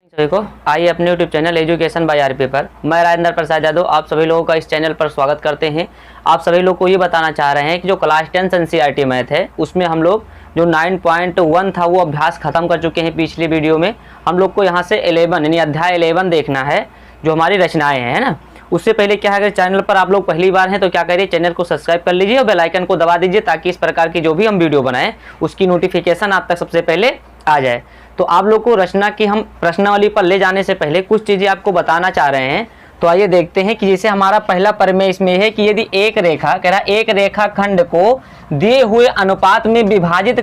सभी को आइए अपने YouTube channel education by RP पर मैं राजेंद्र प्रसाद यादव आप सभी लोगों का इस चैनल पर स्वागत करते हैं। आप सभी लोग को ये बताना चाह रहे हैं कि जो क्लास 10 एनसीईआरटी मैथ है उसमें हम लोग जो 9.1 था वो अभ्यास खत्म कर चुके हैं। पिछली वीडियो में हम लोग को यहाँ से 11 यानी अध्याय 11 देखना है जो हमारी रचनाएँ हैं, है ना। उससे पहले क्या है, अगर चैनल पर आप लोग पहली बार हैं तो क्या करिए, चैनल को सब्सक्राइब कर लीजिए और बेल आइकन को दबा दीजिए ताकि इस प्रकार की जो भी हम वीडियो बनाएं उसकी नोटिफिकेशन आप तक सबसे पहले आ जाए। तो आप लोग को रचना की हम प्रश्नावली पर ले जाने से पहले कुछ चीज़ें आपको बताना चाह रहे हैं। तो आइए देखते हैं कि जैसे हमारा पहला प्रमेय इसमें है कि यदि एक रेखा कह रहा एक रेखाखंड को दिए हुए अनुपात में विभाजित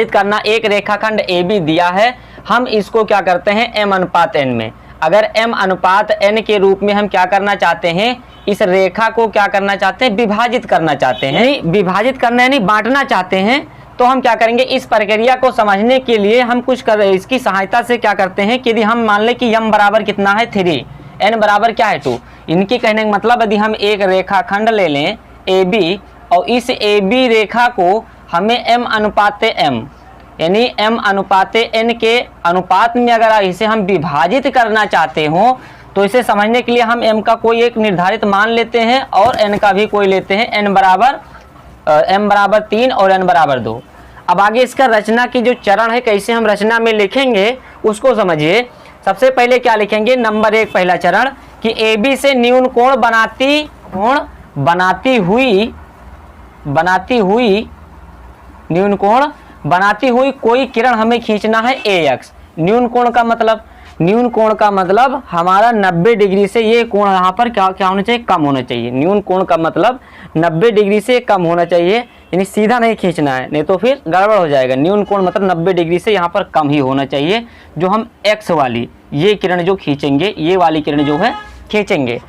करना एक रेखाखंड ए बी दिया है, हम इसको क्या करते हैं m अनुपात n में। अगर m अनुपात n के रूप में हम क्या करना चाहते हैं, इस रेखा को क्या करना चाहते हैं, विभाजित करना चाहते हैं। विभाजित करना यानी बांटना चाहते हैं। तो हम क्या करेंगे, इस प्रक्रिया को समझने के लिए हम कुछ कर इसकी सहायता से क्या करते हैं कि यदि हम मान लें कि m बराबर कितना है 3, n बराबर क्या है 2, इनकी कहने का मतलब यदि हम एक रेखाखंड ले लें AB और इस AB रेखा को हमें m अनुपात m यानी m अनुपात n के अनुपात में अगर इसे हम विभाजित करना चाहते हो तो इसे समझने के लिए हम m का कोई एक निर्धारित मान लेते हैं और n का भी कोई लेते हैं, m बराबर 3 और n बराबर 2। अब आगे इसका रचना की जो चरण है कैसे हम रचना में लिखेंगे उसको समझिए। सबसे पहले क्या लिखेंगे, नंबर 1 पहला चरण कि AB से न्यून कोण बनाती हुई कोई किरण हमें खींचना है AX। न्यून कोण का मतलब हमारा 90 डिग्री से ये कोण यहाँ पर क्या होना चाहिए, कम होना चाहिए। न्यून कोण का मतलब 90 डिग्री से कम होना चाहिए, यानी सीधा नहीं खींचना है, नहीं तो फिर गड़बड़ हो जाएगा। न्यून कोण मतलब 90 डिग्री से यहाँ पर कम ही होना चाहिए। जो हम X वाली ये किरण जो खींचेंगे, ये वाली किरण जो है खींचेंगे।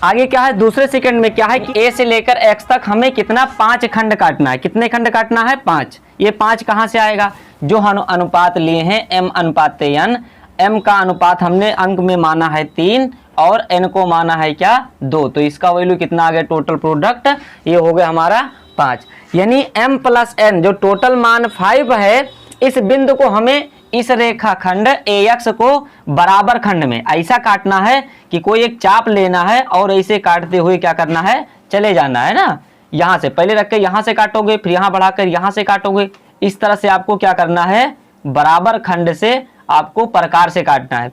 आगे क्या है, दूसरे सेकंड में क्या है कि A से लेकर X तक हमें कितना 5 खंड काटना है। कितने खंड काटना है, 5। ये 5 कहाँ से आएगा, जो हम अनुपात लिए हैं m अनुपात n। m का अनुपात हमने अंक में माना है 3 और n को माना है क्या, 2। तो इसका वैल्यू कितना आ गया, टोटल प्रोडक्ट ये हो गया हमारा 5। यानी m प्लस n जो टोटल मान 5 है, इस बिंदु को हमें इस रेखाखंड AX को बराबर खंड में ऐसा काटना है कि कोई एक चाप लेना है और ऐसे काटते हुए क्या करना है, चले जाना है ना। यहाँ से पहले रख के यहाँ से काटोगे, फिर यहाँ बढ़ाकर यहाँ से काटोगे। इस तरह से आपको क्या करना है, बराबर खंड से आपको प्रकार से काटना है।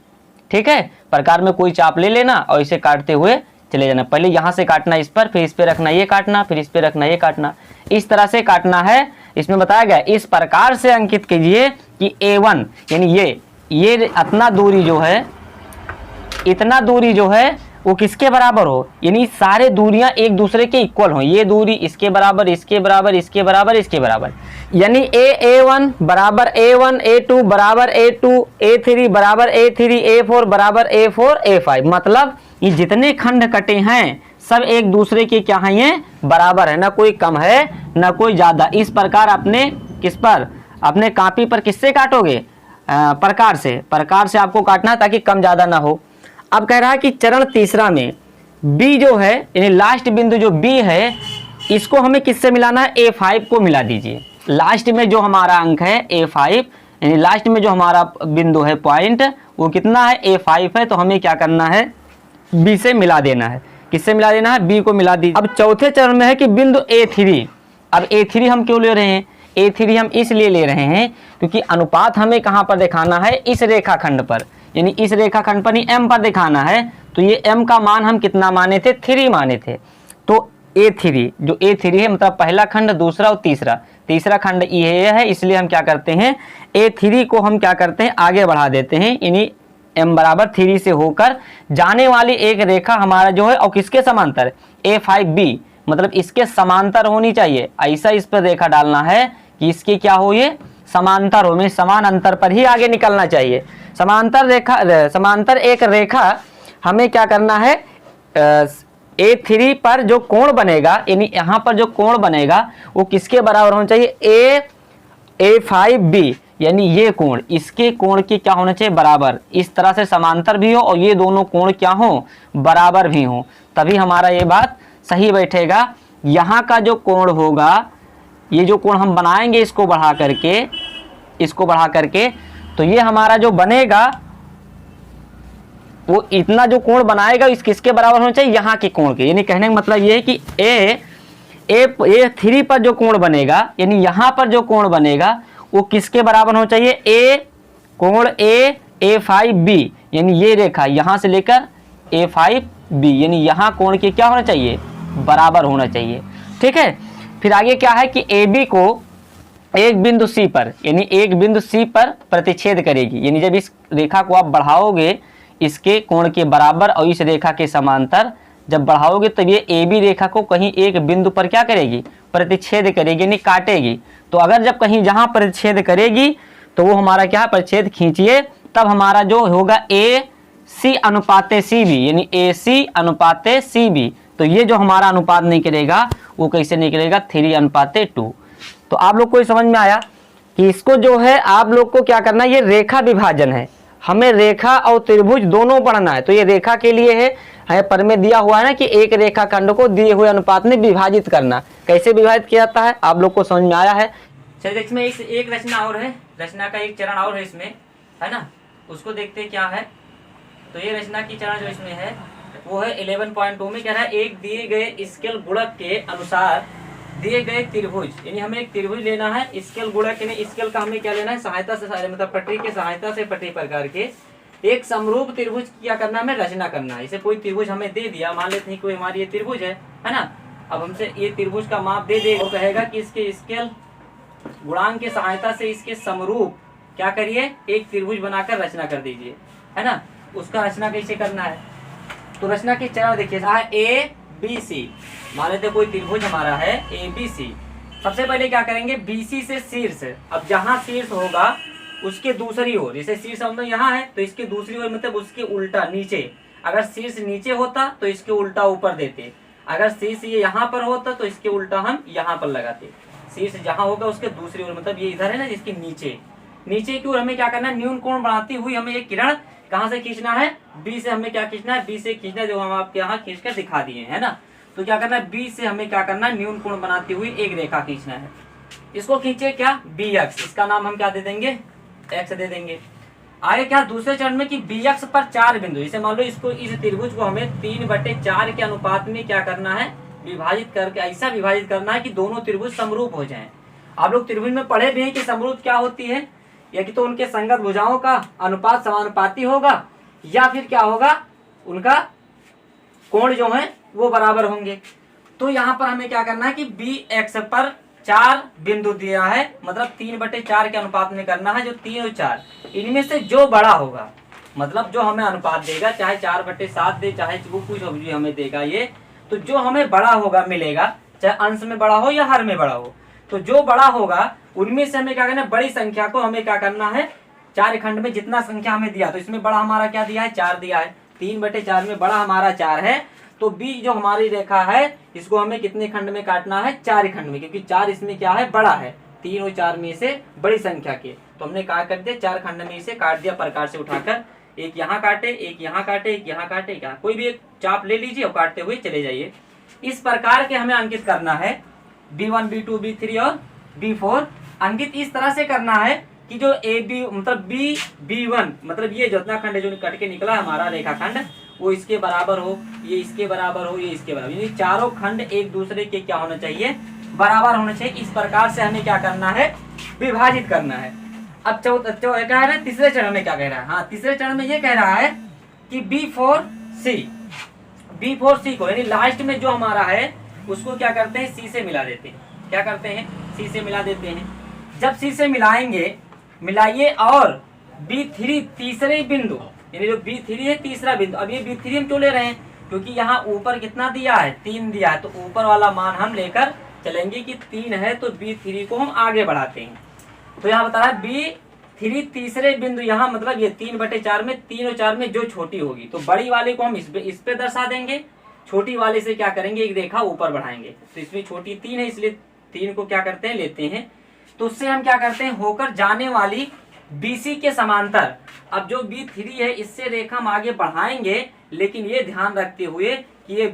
ठीक है, प्रकार में कोई चाप ले लेना और इसे काटते हुए चले जाना। पहले यहाँ से काटना इस पर, फिर इस पे रखना ये काटना, फिर इस पे रखना ये काटना। इस तरह से काटना है। इसमें बताया गया इस प्रकार से अंकित कीजिए कि A1 यानी ये इतना दूरी जो है वो किसके बराबर हो, यानी सारे दूरियां एक दूसरे के इक्वल हो। ये दूरी इसके बराबर, इसके बराबर, इसके बराबर, इसके बराबर, यानी A1 बराबर A1, A2 बराबर A2, A3 बराबर A3, A4 बराबर A4, A5। मतलब ये जितने खंड कटे हैं सब एक दूसरे के क्या है, ये बराबर है, ना कोई कम है ना कोई ज्यादा। इस प्रकार अपने किस पर, अपने कॉपी पर किससे काटोगे, प्रकार से आपको काटना ताकि कम ज्यादा ना हो। अब कह रहा है कि चरण तीसरा में B जो है यानी लास्ट बिंदु जो B है, इसको हमें किससे मिलाना है, A5 को मिला दीजिए। लास्ट में जो हमारा अंक है A5 यानी लास्ट में जो हमारा बिंदु है पॉइंट वो कितना है, A5 है। तो हमें क्या करना है, B से मिला देना है। किससे मिला देना है, B को मिला दीजिए। अब चौथे चरण में है कि बिंदु A3। अब A3 हम क्यों ले रहे हैं, A3 हम इसलिए ले रहे हैं क्योंकि अनुपात हमें कहाँ पर दिखाना है, इस रेखाखंड पर, यानी इस रेखाखंड पर ही m पर दिखाना है। तो ये m का मान हम कितना माने थे, 3 माने थे। तो A3 जो A3 है मतलब पहला खंड, दूसरा और तीसरा खंड ये है, इसलिए हम क्या करते हैं, A3 को हम क्या करते हैं, आगे बढ़ा देते हैं। यानी m बराबर 3 से होकर जाने वाली एक रेखा हमारा जो है और किसके समांतर, A5B मतलब इसके समांतर होनी चाहिए। ऐसा इस पर रेखा डालना है कि इसके क्या हो, ये समांतर हो, में समान अंतर पर ही आगे निकलना चाहिए। समांतर एक रेखा हमें क्या करना है, A3 पर जो कोण बनेगा, यानी यहाँ पर जो कोण बनेगा वो किसके बराबर होना चाहिए, A5B यानी ये कोण इसके कोण के क्या होना चाहिए, बराबर। इस तरह से समांतर भी हो और ये दोनों कोण क्या हो, बराबर भी हो, तभी हमारा ये बात सही बैठेगा। यहाँ का जो कोण होगा, ये जो कोण हम बनाएंगे इसको बढ़ा करके तो तो ये हमारा जो बनेगा वो इतना जो कोण बनाएगा इस किसके बराबर होना चाहिए, यहाँ के कोण के। यानी कहने का मतलब ये है कि ए 3 पर जो कोण बनेगा, यानी यहाँ पर जो कोण बनेगा वो किसके बराबर होना चाहिए, ए कोण A5B, यानी ये रेखा यहाँ से लेकर A5B, यानी यहाँ कोण के क्या होना चाहिए, बराबर होना चाहिए। ठीक है, फिर आगे क्या है कि AB को एक बिंदु C पर, यानी एक बिंदु C पर प्रतिच्छेद करेगी। यानी जब इस रेखा को आप बढ़ाओगे इसके कोण के बराबर और इस रेखा के समांतर जब बढ़ाओगे तब ये AB रेखा को कहीं एक बिंदु पर क्या करेगी, प्रतिच्छेद करेगी, यानी काटेगी। तो अगर जब कहीं जहाँ प्रतिच्छेद करेगी तो वो हमारा क्या है, प्रतिच्छेद खींचिए, तब हमारा जो होगा AC अनुपाते CB, यानी AC अनुपाते CB। तो ये जो हमारा अनुपात निकलेगा वो कैसे निकलेगा, 3:2। तो आप लोग को समझ में आया कि इसको जो है आप लोग को क्या करना है, ये रेखा विभाजन है, हमें रेखा और त्रिभुज दोनों पढ़ना है। तो ये रेखा के लिए है, हमें पर में दिया हुआ है ना कि एक रेखा खंड को दिए हुए अनुपात में विभाजित करना। कैसे विभाजित किया जाता है आप लोग को समझ में आया है। चलिए इसमें एक रचना और है, रचना का एक चरण और है इसमें, है ना, उसको देखते क्या है। तो ये रचना की चरण जो इसमें है वो है 11.2 में कह रहा है, एक दिए गए स्केल गुणक के अनुसार दिए गए त्रिभुज, यानी हमें एक त्रिभुज लेना है, स्केल गुणक यानी स्केल का हमें क्या लेना है, सहायता से, मतलब पटरी की सहायता से पटरी प्रकार के एक समरूप त्रिभुज क्या करना है, हमें रचना करना है। इसे कोई त्रिभुज हमें दे दिया, मान लेते हैं कोई हमारी ये त्रिभुज है ना, अब हमसे ये त्रिभुज का माप दे देगा, वो कहेगा कि इसके स्केल गुणांक की सहायता से इसके समरूप क्या करिए, एक त्रिभुज बनाकर रचना कर दीजिए, है ना। उसका रचना कैसे करना है, तो रचना के चरण देखिए, ABC, मान लेते कोई त्रिभुज हमारा है ABC। सबसे पहले क्या करेंगे, BC से शीर्ष, अब जहां शीर्ष होगा उसके दूसरी ओर, जैसे शीर्ष हम यहाँ है तो इसके दूसरी ओर मतलब उसके उल्टा नीचे, अगर शीर्ष नीचे होता तो इसके उल्टा ऊपर देते, अगर शीर्ष ये यहाँ पर होता तो इसके उल्टा हम यहाँ पर लगाते। शीर्ष जहाँ होगा उसके दूसरी ओर, मतलब ये इधर है ना, जिसके नीचे की ओर हमें क्या करना है, न्यून कोण बनाती हुई हमें एक किरण कहाँ से खींचना है, B से हमें क्या खींचना है, B से खींचना है, जो हम आपके यहाँ खींच कर दिखा दिए है ना। तो क्या करना है, B से हमें क्या करना है, न्यून कोण बनाती हुई एक रेखा खींचना है। इसको खींचे क्या, BX, इसका नाम हम क्या दे देंगे, X दे देंगे। आगे क्या दूसरे चरण में कि BX पर 4 बिंदु, जैसे मान लो इसको, इस त्रिभुज को हमें 3/4 के अनुपात में क्या करना है, विभाजित करके ऐसा विभाजित करना है कि दोनों त्रिभुज समरूप हो जाएं। आप लोग त्रिभुज में पढ़े भी हैं कि समरूप क्या होती है, या कि तो उनके संगत भुजाओं का अनुपात समानुपाती होगा, या फिर क्या होगा, उनका कोण जो है वो बराबर होंगे। तो यहाँ पर हमें क्या करना है कि BX पर 4 बिंदु दिया है, मतलब 3/4 के अनुपात में करना है, जो 3 और 4 इनमें से जो बड़ा होगा, मतलब जो हमें अनुपात देगा, चाहे 4/7 दे, चाहे वो कुछ भी हमें देगा ये, तो जो हमें बड़ा होगा मिलेगा, चाहे अंश में बड़ा हो या हर में बड़ा हो, तो जो बड़ा होगा उनमें से हमें क्या करना है, बड़ी संख्या को हमें क्या करना है, 4 खंड में जितना संख्या हमें दिया, तो इसमें बड़ा हमारा क्या दिया है, 4 दिया है, 3/4 में बड़ा हमारा 4 है। तो B जो हमारी रेखा है इसको हमें कितने खंड में काटना है, 4 खंड में, क्योंकि 4 इसमें क्या है, बड़ा है, 3 और 4 में से बड़ी संख्या के, तो हमने क्या कर दिया, 4 खंड में इसे काट दिया प्रकार से उठाकर, एक यहाँ काटे, एक यहाँ काटे, एक यहाँ काटे, क्या कोई भी एक चाप ले लीजिए और काटते हुए चले जाइए। इस प्रकार के हमें अंकित करना है, B1 B2 B3 और B4 अंकित इस तरह से करना है कि जो AB मतलब B1 मतलब ये जितना खंड जो कट के निकला हमारा रेखाखंड वो इसके बराबर हो, ये इसके बराबर हो, ये इसके बराबर, यानी चारों खंड एक दूसरे के क्या होना चाहिए, बराबर होना चाहिए। इस प्रकार से हमें क्या करना है, विभाजित करना है। अब कह रहा है तीसरे चरण में क्या कह रहा है, हाँ तीसरे चरण में ये कह रहा है कि B4C को, यानी लास्ट में जो हमारा है उसको क्या करते हैं, C से मिला देते हैं, क्या करते हैं, C से मिला देते हैं। जब C से मिलाएंगे, मिलाइए, और B3 तीसरे बिंदु, यानी जो B3 है तीसरा बिंदु, अब ये B3 हम क्यों ले रहे हैं, क्योंकि यहाँ ऊपर कितना दिया है, 3 दिया है, तो ऊपर वाला मान हम लेकर चलेंगे कि 3 है, तो B3 को हम आगे बढ़ाते हैं। तो यहाँ बता रहा है B3 तीसरे बिंदु, यहाँ मतलब ये 3/4 में, 3 और 4 में जो छोटी होगी, तो बड़ी वाले को हम इस पे दर्शा देंगे, छोटी वाले से क्या करेंगे, एक रेखा ऊपर बढ़ाएंगे। तो इसमें छोटी 3 है, इसलिए 3 को क्या करते हैं, लेते हैं। तो उससे हम क्या करते हैं, होकर जाने वाली BC के समांतर, अब जो B3 है इससे रेखा हम आगे बढ़ाएंगे, लेकिन ये ध्यान रखते हुए कि ये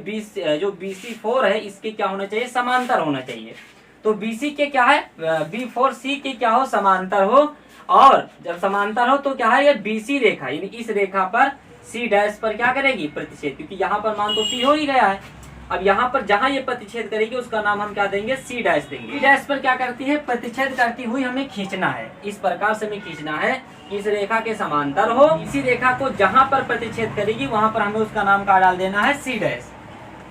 जो BC4 है इसके क्या होना चाहिए, समांतर होना चाहिए। तो BC के क्या है, B4C के क्या हो, समांतर हो, और जब समांतर हो तो क्या है, ये BC रेखा यानी इस रेखा पर C डैश पर क्या करेगी, प्रतिच्छेद, क्योंकि यहाँ पर मान तो C हो ही गया है। अब यहाँ पर जहां ये प्रतिच्छेद करेगी उसका नाम हम क्या देंगे, C डैश देंगे। C डैश पर क्या करती है, प्रतिच्छेद करती हुई हमें खींचना है, इस प्रकार से हमें खींचना है कि इस रेखा के समांतर हो। इसी रेखा को जहां पर प्रतिच्छेद करेगी वहां पर हमें उसका नाम क्या डाल देना है, C डैश।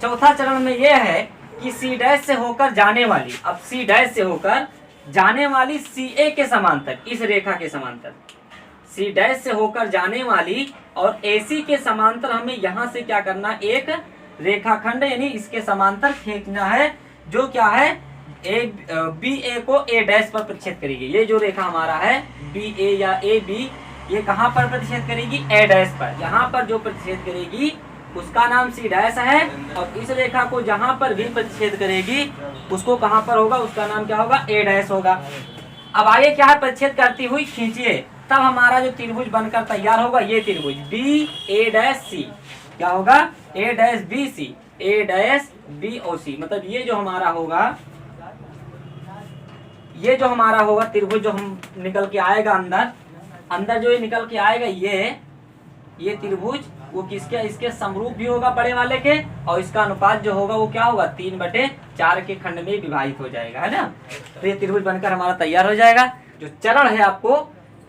चौथा चरण में यह है कि C डैश से होकर जाने वाली, अब C डैश से होकर जाने वाली CA के समांतर, इस रेखा के समांतर C डैश से होकर जाने वाली और AC के समांतर हमें यहाँ से क्या करना, एक रेखाखंड यानी इसके समांतर खींचना है, जो क्या है BA को A डैश पर प्रतिच्छेद करेगी। ये जो रेखा हमारा है BA या AB, ये कहाँ पर प्रतिच्छेद करेगी, A डैश पर। यहाँ पर जो प्रतिच्छेद करेगी उसका नाम C डैश है, और इस रेखा को जहां पर भी प्रतिच्छेद करेगी उसको कहां पर होगा, उसका नाम क्या होगा, A डैश होगा। अब आगे क्या है, प्रतिच्छेद करती हुई खींचिए, तब हमारा जो त्रिभुज बनकर तैयार होगा ये त्रिभुज BA डैश C क्या होगा, A dash BC, A dash BOC। मतलब ये जो हमारा होगा त्रिभुज जो हम निकल के आएगा अंदर जो ये निकल के आएगा, ये त्रिभुज वो किसके, इसके समरूप भी होगा बड़े वाले के, और इसका अनुपात जो होगा वो क्या होगा, 3/4 के खंड में विभाजित हो जाएगा, है ना। तो ये त्रिभुज बनकर हमारा तैयार हो जाएगा। जो चरण है आपको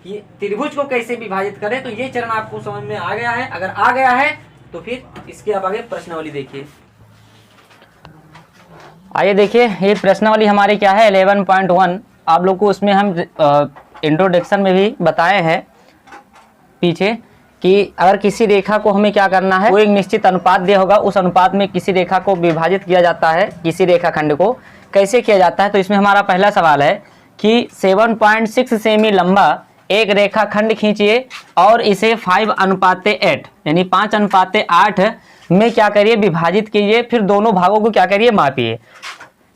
कि त्रिभुज को कैसे विभाजित करें, तो ये चरण आपको समझ में आ गया है। अगर आ गया है तो फिर इसके अब आगे प्रश्नावली देखिए। आइए देखिए, ये प्रश्नावली हमारी क्या है 11.1। आप लोग को उसमें हम इंट्रोडक्शन में भी बताए हैं पीछे कि अगर किसी रेखा को हमें क्या करना है, वो एक निश्चित अनुपात दिया होगा, उस अनुपात में किसी रेखा को विभाजित किया जाता है, किसी रेखाखंड को कैसे किया जाता है। तो इसमें हमारा पहला सवाल है कि 7.6 सेमी लंबा एक रेखाखंड खींचिए और इसे 5:8 यानी 5:8 में क्या करिए, विभाजित कीजिए, फिर दोनों भागों को क्या करिए, मापिए।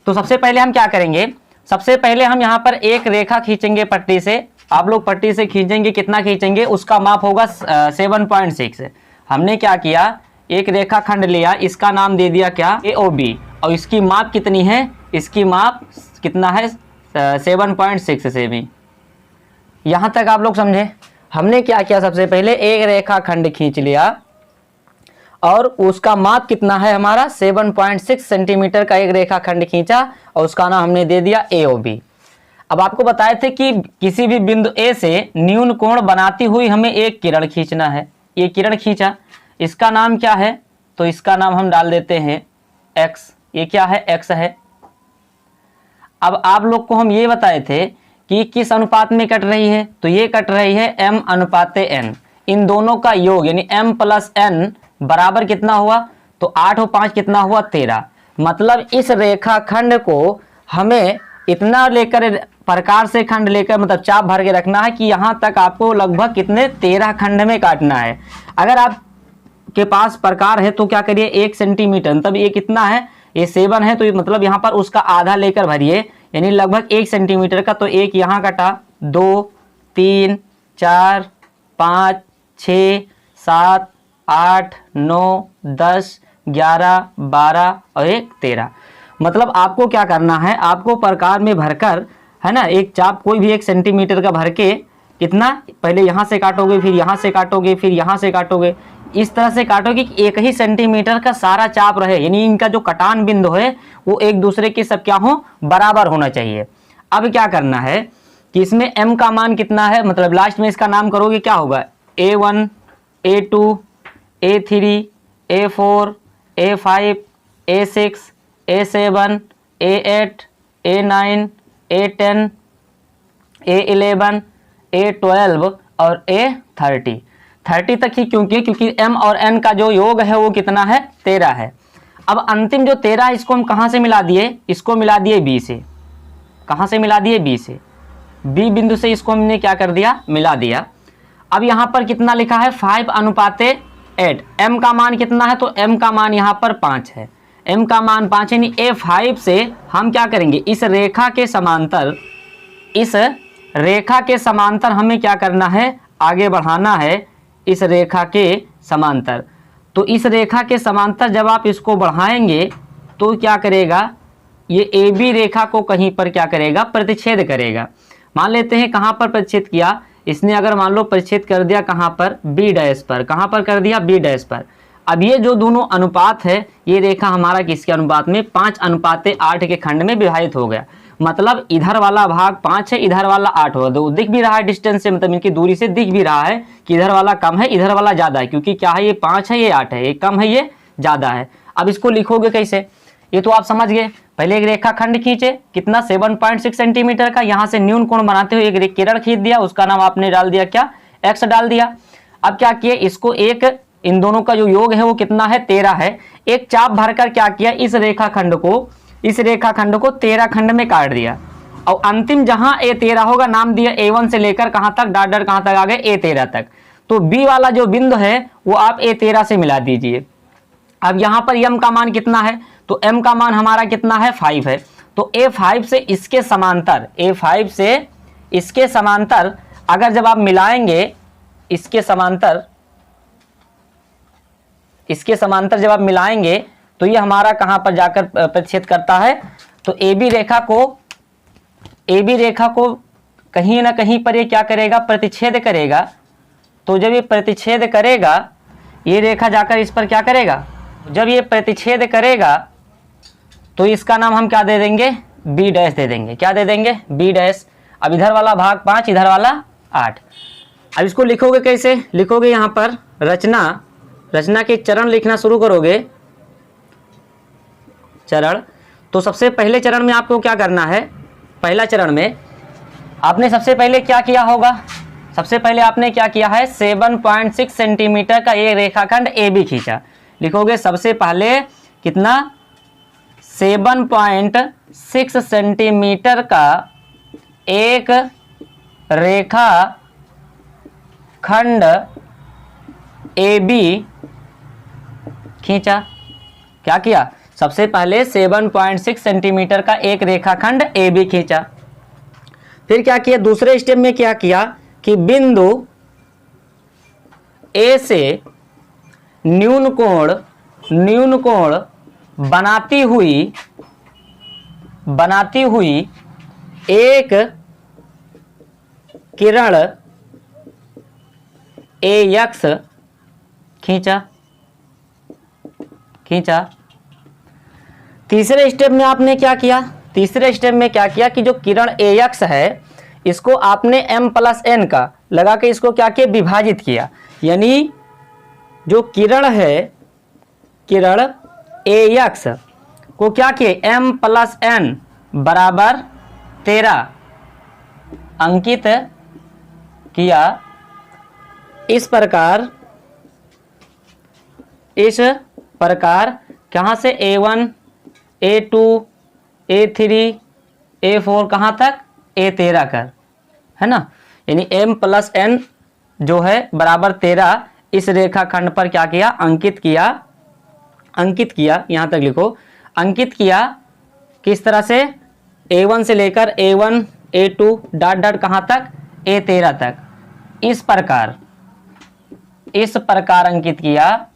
तो सबसे पहले हम क्या करेंगे, सबसे पहले हम यहाँ पर एक रेखा खींचेंगे पट्टी से। आप लोग पट्टी से खींचेंगे, कितना खींचेंगे, उसका माप होगा 7.6। हमने क्या किया, एक रेखाखंड लिया, इसका नाम दे दिया क्या, AOB, और इसकी माप कितनी है, इसकी माप कितना है 7.6 सेमी। यहाँ तक आप लोग समझे। हमने क्या किया, सबसे पहले एक रेखाखंड खींच लिया और उसका माप कितना है हमारा 7.6 सेंटीमीटर का एक रेखाखंड खींचा और उसका नाम हमने दे दिया AOB। अब आपको बताए थे कि किसी भी बिंदु A से न्यून कोण बनाती हुई हमें एक किरण खींचना है। ये किरण खींचा, इसका नाम क्या है, तो इसका नाम हम डाल देते हैं X। ये क्या है, X है। अब आप लोग को हम ये बताए थे कि किस अनुपात में कट रही है, तो ये कट रही है M/N। इन दोनों का योग यानी M + N बराबर कितना हुआ, तो 8 और 5 कितना हुआ, 13। मतलब इस रेखाखंड को हमें इतना लेकर प्रकार से खंड लेकर मतलब चाप भर के रखना है कि यहाँ तक आपको लगभग कितने 13 खंड में काटना है। अगर आपके पास प्रकार है तो क्या करिए 1 सेंटीमीटर, मतलब ये कितना है, ये 7 है, तो मतलब यहाँ पर उसका आधा लेकर भरिए यानी लगभग 1 सेंटीमीटर का। तो एक यहाँ कटा, 2 3 4 5 6 7 8 9 10 11 12 और 1 13। मतलब आपको क्या करना है, आपको प्रकार में भरकर, है ना, एक चाप कोई भी 1 सेंटीमीटर का भर के कितना, पहले यहाँ से काटोगे, फिर यहाँ से काटोगे, फिर यहाँ से काटोगे, इस तरह से काटोगे कि 1 ही सेंटीमीटर का सारा चाप रहे, यानी इनका जो कटान बिंदु है वो एक दूसरे के सब क्या हो, बराबर होना चाहिए। अब क्या करना है कि इसमें M का मान कितना है, मतलब लास्ट में इसका नाम करोगे क्या होगा, A1 A2 A3 A4 A5 A6 A7 A8 A9 A10 A11 A12 और A30 तक ही, क्योंकि M और N का जो योग है वो कितना है, 13 है। अब अंतिम जो 13 है इसको हम कहाँ से मिला दिए, इसको मिला दिए B से। कहाँ से मिला दिए, B से, B बिंदु से इसको हमने क्या कर दिया, मिला दिया। अब यहाँ पर कितना लिखा है 5:8। M का मान कितना है, तो M का मान यहाँ पर 5 है। M का मान 5 है, यानी A5 से हम क्या करेंगे, इस रेखा के समांतर हमें क्या करना है, आगे बढ़ाना है इस रेखा के समांतर। तो इस रेखा के समांतर जब आप इसको बढ़ाएंगे तो क्या करेगा, ये AB रेखा को कहीं पर क्या करेगा, प्रतिच्छेद करेगा। मान लेते हैं कहाँ पर परिच्छेद किया इसने, अगर मान लो परिच्छेद कर दिया कहाँ पर, बी डैश पर। कहाँ पर कर दिया, बी डैश पर। अब ये जो दोनों अनुपात है, ये रेखा हमारा किसके अनुपात में, 5:8 के खंड में विभाजित हो गया। मतलब इधर वाला भाग 5 है, इधर वाला 8 होगा। तो दिख भी रहा है डिस्टेंस से, मतलब इनकी दूरी से दिख भी रहा है कि इधर वाला कम है, इधर वाला ज़्यादा है, क्योंकि क्या है, ये 5 है, ये 8 है, ये कम है, ये ज़्यादा है। अब इसको लिखोगे कैसे, ये तो आप समझ गए। पहले एक रेखा खंड खींचे, कितना, 7.6 सेंटीमीटर का। यहाँ से न्यून कोण बनाते हुए एक किरण खींच दिया, उसका नाम आपने डाल दिया क्या, x डाल दिया। अब क्या किया, इसको एक, इन दोनों का जो योग है वो कितना है, 13 है। एक चाप भरकर क्या किया, इस रेखा खंड को 13 खंड में काट दिया। और अंतिम जहां A13 होगा नाम दिया A1 से लेकर कहां तक, डॉट डॉट कहां तक आ गए, A13 तक। तो B वाला जो बिंदु है वो आप A13 से मिला दीजिए। अब यहां पर m का मान कितना है, तो m का मान हमारा कितना है, 5 है। तो A5 से इसके समांतर, A5 से इसके समांतर अगर जब आप मिलाएंगे, इसके समांतर जब आप मिलाएंगे तो ये हमारा कहां पर जाकर प्रतिच्छेद करता है, तो AB रेखा को कहीं ना कहीं पर ये क्या करेगा, प्रतिच्छेद करेगा। तो जब ये प्रतिच्छेद करेगा, ये रेखा जाकर इस पर क्या करेगा, जब ये प्रतिच्छेद करेगा तो इसका नाम हम क्या दे देंगे, B डैश दे देंगे। क्या दे देंगे, B डैश। अब इधर वाला भाग 5, इधर वाला 8। अब इसको लिखोगे कैसे, लिखोगे यहाँ पर रचना के चरण लिखना शुरू करोगे, चरण। तो सबसे पहले चरण में आपको क्या करना है, पहला चरण में आपने सबसे पहले क्या किया होगा, सबसे पहले आपने क्या किया है, 7.6 सेंटीमीटर का एक रेखाखंड AB खींचा। लिखोगे सबसे पहले कितना, 7.6 सेंटीमीटर का एक रेखा खंड AB खींचा। क्या किया, सबसे पहले 7.6 सेंटीमीटर का एक रेखाखंड AB खींचा। फिर क्या किया, दूसरे स्टेप में क्या किया कि बिंदु A से न्यून कोण बनाती हुई एक किरण AX खींचा। तीसरे स्टेप में आपने क्या किया, तीसरे स्टेप में क्या किया कि जो किरण AX है इसको आपने m+n का लगा के इसको क्या किया, विभाजित किया। यानी जो किरण है, किरण AX को क्या किए, m+n बराबर 13 अंकित किया। इस प्रकार कहाँ से, A1 A2 A3 A4 कहाँ तक, A13 कर, है ना। यानी m+n जो है बराबर 13 इस रेखाखंड पर क्या किया, अंकित किया। यहाँ तक लिखो, अंकित किया किस तरह से, A1 से लेकर A1 A2 डॉट डॉट कहाँ तक, A13 तक। इस प्रकार अंकित किया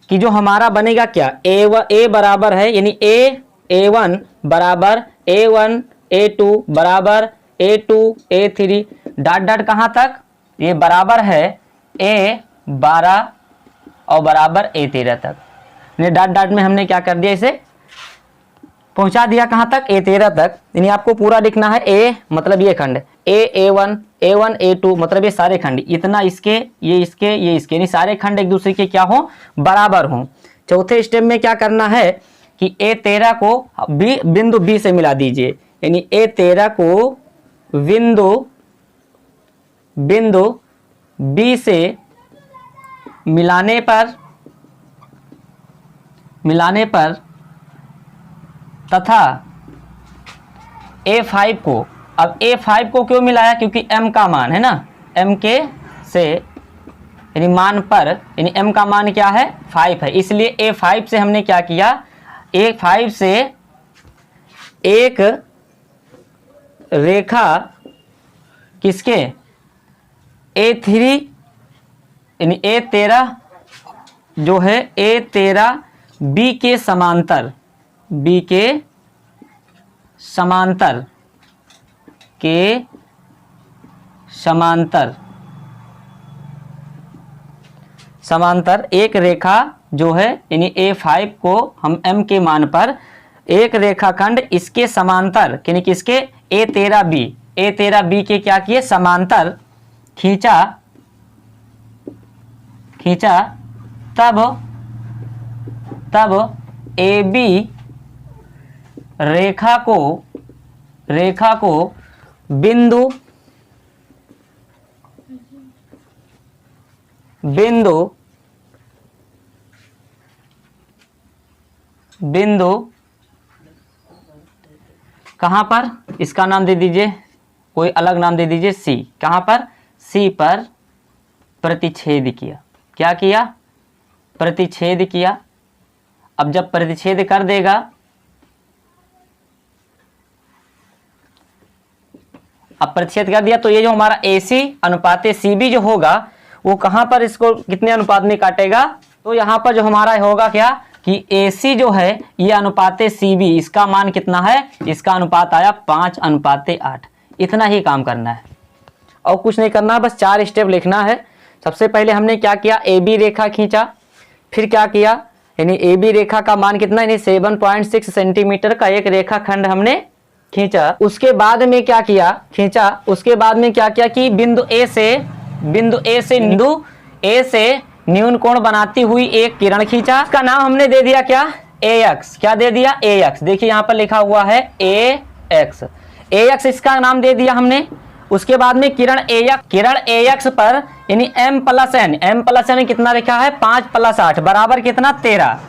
कि जो हमारा बनेगा क्या, A बराबर है, यानी A1 बराबर A1 A2 बराबर A2 A3 डॉट डॉट कहाँ तक, ये बराबर है A12 और बराबर A13 तक। डॉट डॉट में हमने क्या कर दिया, इसे पहुंचा दिया कहाँ तक, A13 तक। यानी आपको पूरा लिखना है, A मतलब ये खंड, A1 A2 मतलब ये सारे खंड, इतना इसके, ये इसके, ये इसके, यानी सारे खंड एक दूसरे के क्या हो, बराबर हो। चौथे स्टेप में क्या करना है कि A13 को बिंदु B से मिला दीजिए। यानी A13 को बिंदु B से मिलाने पर तथा A5 को, अब A5 को क्यों मिलाया, क्योंकि m का मान है ना, m के से यानी मान पर, यानी m का मान क्या है, 5 है, इसलिए A5 से हमने क्या किया, A5 से एक रेखा किसके, A3 यानी A13 जो है, A13 B के समांतर, B के समांतर के समांतर समांतर एक रेखा जो है यानी A5 को हम M के मान पर एक रेखाखंड इसके समांतर यानी किसके A13B के क्या किए समांतर खींचा तब AB रेखा को बिंदु कहां पर, इसका नाम दे दीजिए, कोई अलग नाम दे दीजिए C। कहां पर, C पर प्रतिच्छेद किया। क्या किया, प्रतिच्छेद किया। अब जब प्रतिच्छेद कर देगा, अब प्रतिच्छेद कर दिया तो ये जो हमारा AC अनुपात CB जो होगा वो कहां पर इसको कितने अनुपात में काटेगा, तो यहां पर जो हमारा होगा क्या कि AC जो है ये अनुपात CB इसका मान कितना है, इसका अनुपात आया 5:8। इतना ही काम करना है और कुछ नहीं करना है, बस 4 स्टेप लिखना है। सबसे पहले हमने क्या किया, AB रेखा खींचा, फिर क्या किया यानी AB रेखा का मान कितना यानी 7.6 सेंटीमीटर का एक रेखाखंड हमने खींचा। उसके बाद में क्या किया, उसके बाद में क्या किया कि बिंदु A से न्यून कोण बनाती हुई एक किरण खींचा। इसका नाम हमने दे दिया क्या, AX। क्या दे दिया, AX। देखिए यहां पर लिखा हुआ है AX इसका नाम दे दिया हमने। उसके बाद में किरण AX पर यानी M+N कितना लिखा है 5+8 बराबर कितना 13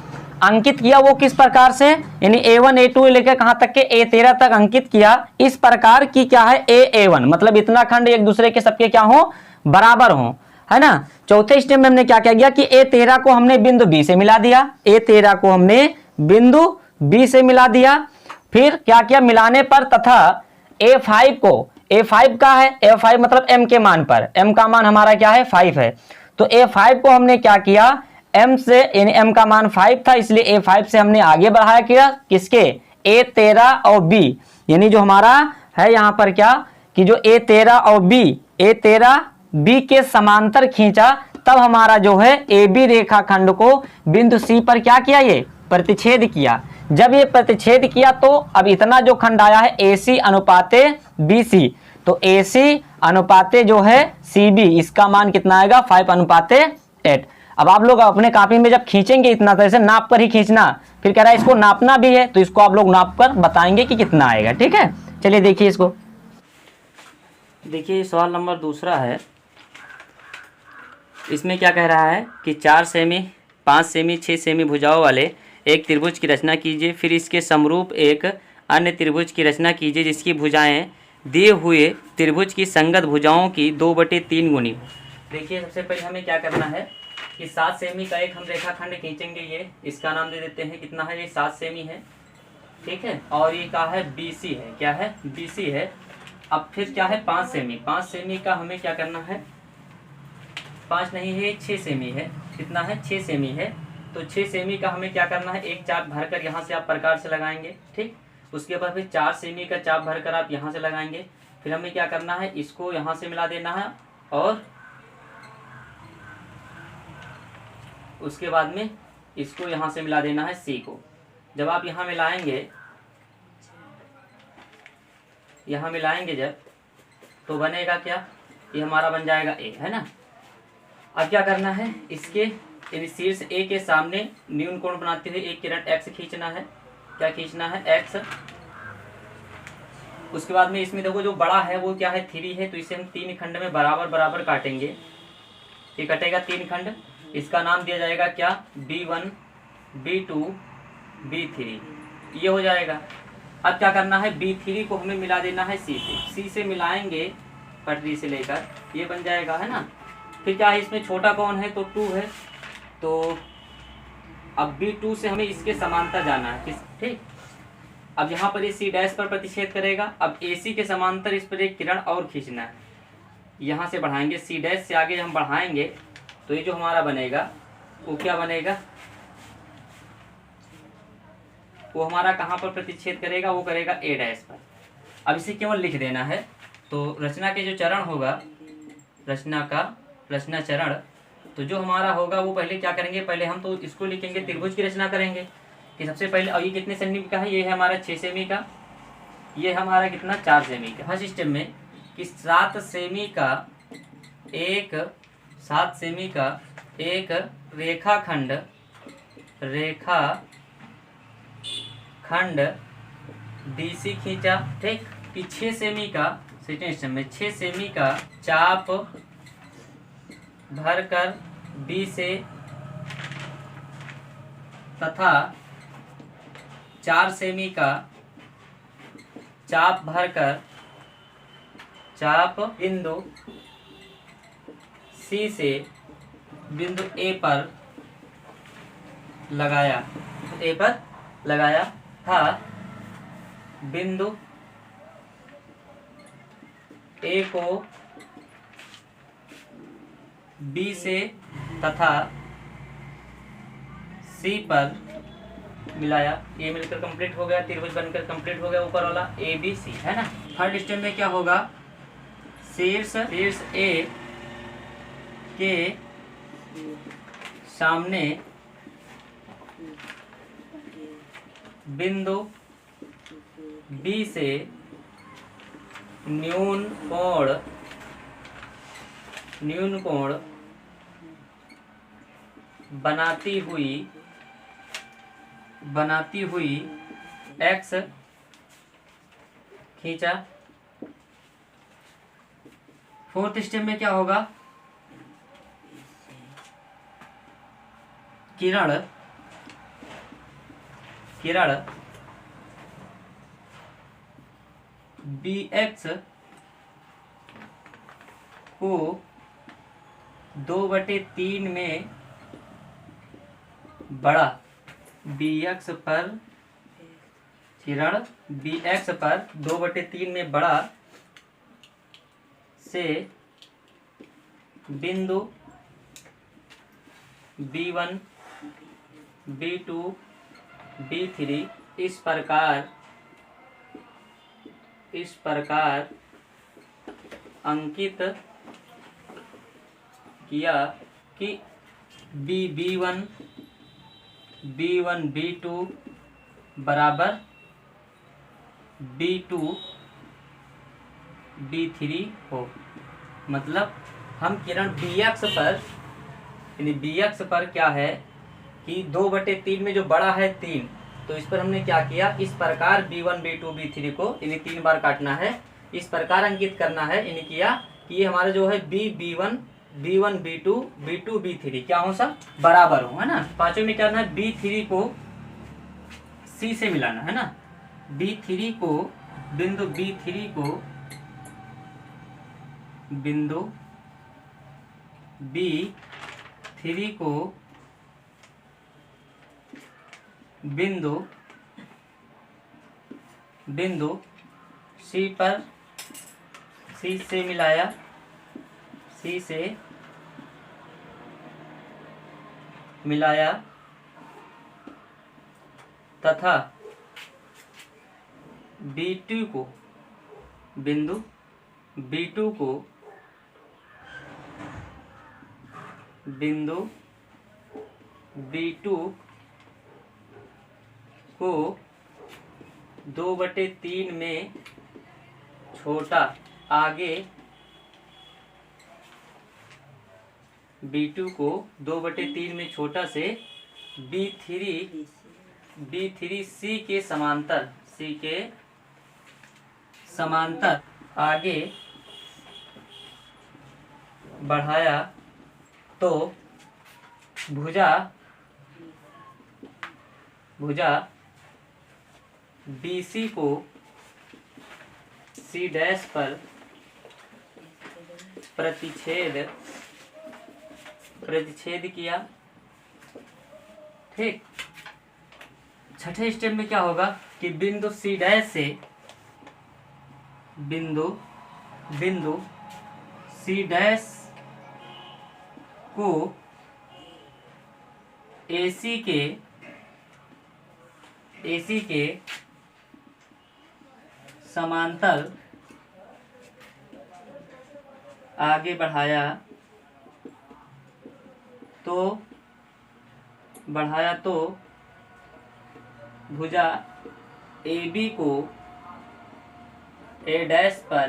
अंकित किया। वो किस प्रकार से यानी A1 A2 लेकर कहां तक के A13 तक अंकित किया। इस प्रकार की क्या है A1 मतलब इतना खंड एक दूसरे के सबके क्या हो, बराबर हो, है ना। चौथे स्टेप में हमने क्या किया कि A13 को हमने बिंदु B से मिला दिया। फिर क्या किया, मिलाने पर तथा A5 को, A5 का है, A5 मतलब M के मान पर, M का मान हमारा क्या है 5 है, तो A5 को हमने क्या किया M से यानी M का मान 5 था इसलिए A5 से हमने आगे बढ़ाया किया किसके A13 और B यानी जो हमारा है यहाँ पर क्या कि जो A13 और B के समांतर खींचा। तब हमारा जो है AB रेखाखंड को बिंदु C पर क्या किया, ये प्रतिच्छेद किया। जब ये प्रतिच्छेद किया तो अब इतना जो खंड आया है AC अनुपाते BC, तो AC अनुपाते जो है CB इसका मान कितना आएगा 5:8। अब आप लोग अपने कॉपी में जब खींचेंगे इतना तरह से नाप कर ही खींचना, फिर कह रहा है इसको नापना भी है तो इसको आप लोग नाप कर बताएंगे कि कितना आएगा। ठीक है, चलिए देखिए इसको। देखिए सवाल नंबर दूसरा है, इसमें क्या कह रहा है कि 4 सेमी 5 सेमी 6 सेमी भुजाओं वाले एक त्रिभुज की रचना कीजिए, फिर इसके समरूप एक अन्य त्रिभुज की रचना कीजिए जिसकी भुजाएं दिए हुए त्रिभुज की संगत भुजाओं की 2/3 गुनी हो। देखिए सबसे पहले हमें क्या करना है कि 7 सेमी का एक हम रेखाखंड खींचेंगे। ये इसका नाम दे देते हैं कितना है, ये 7 सेमी है, ठीक है। और ये क्या है BC है, क्या है BC है। अब फिर क्या है 5 सेमी का हमें क्या करना है, 5 नहीं है 6 सेमी है, कितना है 6 सेमी है। तो 6 सेमी का हमें क्या करना है, एक चाप भरकर यहाँ से आप प्रकार से लगाएंगे, ठीक। उसके बाद फिर 4 सेमी का चाप भरकर आप यहाँ से लगाएंगे। फिर हमें क्या करना है, इसको यहाँ से मिला देना है और उसके बाद में इसको यहाँ से मिला देना है C को। जब आप यहाँ मिलाएंगे जब, तो बनेगा क्या, ये हमारा बन जाएगा A, है ना। अब क्या करना है, इसके यानी शीर्ष A के सामने न्यून कोण बनाते हुए एक किरण X खींचना है। क्या खींचना है, X। उसके बाद में इसमें देखो जो बड़ा है वो क्या है 3 है, तो इसे हम 3 खंड में बराबर बराबर काटेंगे। ये कटेगा 3 खंड, इसका नाम दिया जाएगा क्या B1 B2 B3, ये हो जाएगा। अब क्या करना है, B3 को हमें मिला देना है C से मिलाएंगे पटरी से लेकर, ये बन जाएगा, है ना। फिर क्या है, इसमें छोटा कौन है तो 2 है, तो अब B2 से हमें इसके समांतर जाना है, किस, ठीक। अब यहाँ पर ये C' पर प्रतिच्छेद करेगा। अब AC के समांतर इस पर एक किरण और खींचना है, यहाँ से बढ़ाएंगे C' से आगे हम बढ़ाएंगे तो ये जो हमारा बनेगा वो क्या बनेगा, वो हमारा कहाँ पर प्रतिच्छेद करेगा, वो करेगा A' पर। अब इसे केवल लिख देना है। तो रचना के जो चरण होगा प्रश्नाचरण। तो जो हमारा होगा वो पहले क्या करेंगे, पहले हम तो इसको लिखेंगे, त्रिभुज की रचना करेंगे कि सबसे पहले। और ये कितने सेमी का है, ये है हमारा 6 सेमी का, ये हमारा कितना 4 सेमी का। फर्स्ट स्टेप में कि 7 सेमी का एक रेखाखंड BC खींचा। ठीक, कि 6 सेमी का, सेकेंड स्टेप में 6 सेमी का चाप भरकर B से तथा 4 सेमी का चाप भरकर बिंदु C से बिंदु A पर लगाया। था। बिंदु A को B से तथा C पर मिलाया। ये मिलकर कंप्लीट हो गया, त्रिभुज बनकर कंप्लीट हो गया ऊपर वाला ABC, है ना। थर्ड स्टेप में क्या होगा, शीर्ष A के सामने बिंदु B से न्यून कोण बनाती हुई X खींचा। फोर्थ स्टेप में क्या होगा, किरण BX को 2/3 में बढ़ा। BX पर किरण BX पर 2/3 में बढ़ा से बिंदु B1 B2 B3 इस प्रकार अंकित किया कि B1 B2 बराबर B2 B3 हो। मतलब हम किरण BX पर, यानी BX पर क्या है कि 2/3 में जो बड़ा है 3, तो इस पर हमने क्या किया, इस प्रकार B1 B2 B3 को यानी 3 बार काटना है, इस प्रकार अंकित करना है। यानी किया कि ये हमारा जो है B1 B2 B2 B3 क्या हो, सब बराबर हो, है ना। पांचों में क्या करना है, B3 को C से मिलाना है ना। B3 को बिंदु B3 को बिंदु B3 को बिंदु C पर C से मिलाया, C से मिलाया तथा B2 को बिंदु B2 को बिंदु B2 को 2/3 में छोटा, आगे B2 को 2/3 में छोटा से B3 C के समांतर आगे बढ़ाया तो भुजा BC को C डैश पर प्रतिच्छेद किया। ठीक, छठे स्टेप में क्या होगा कि बिंदु C डैश से बिंदु C डैश को AC के समांतर आगे बढ़ाया तो भुजा AB को A डैश पर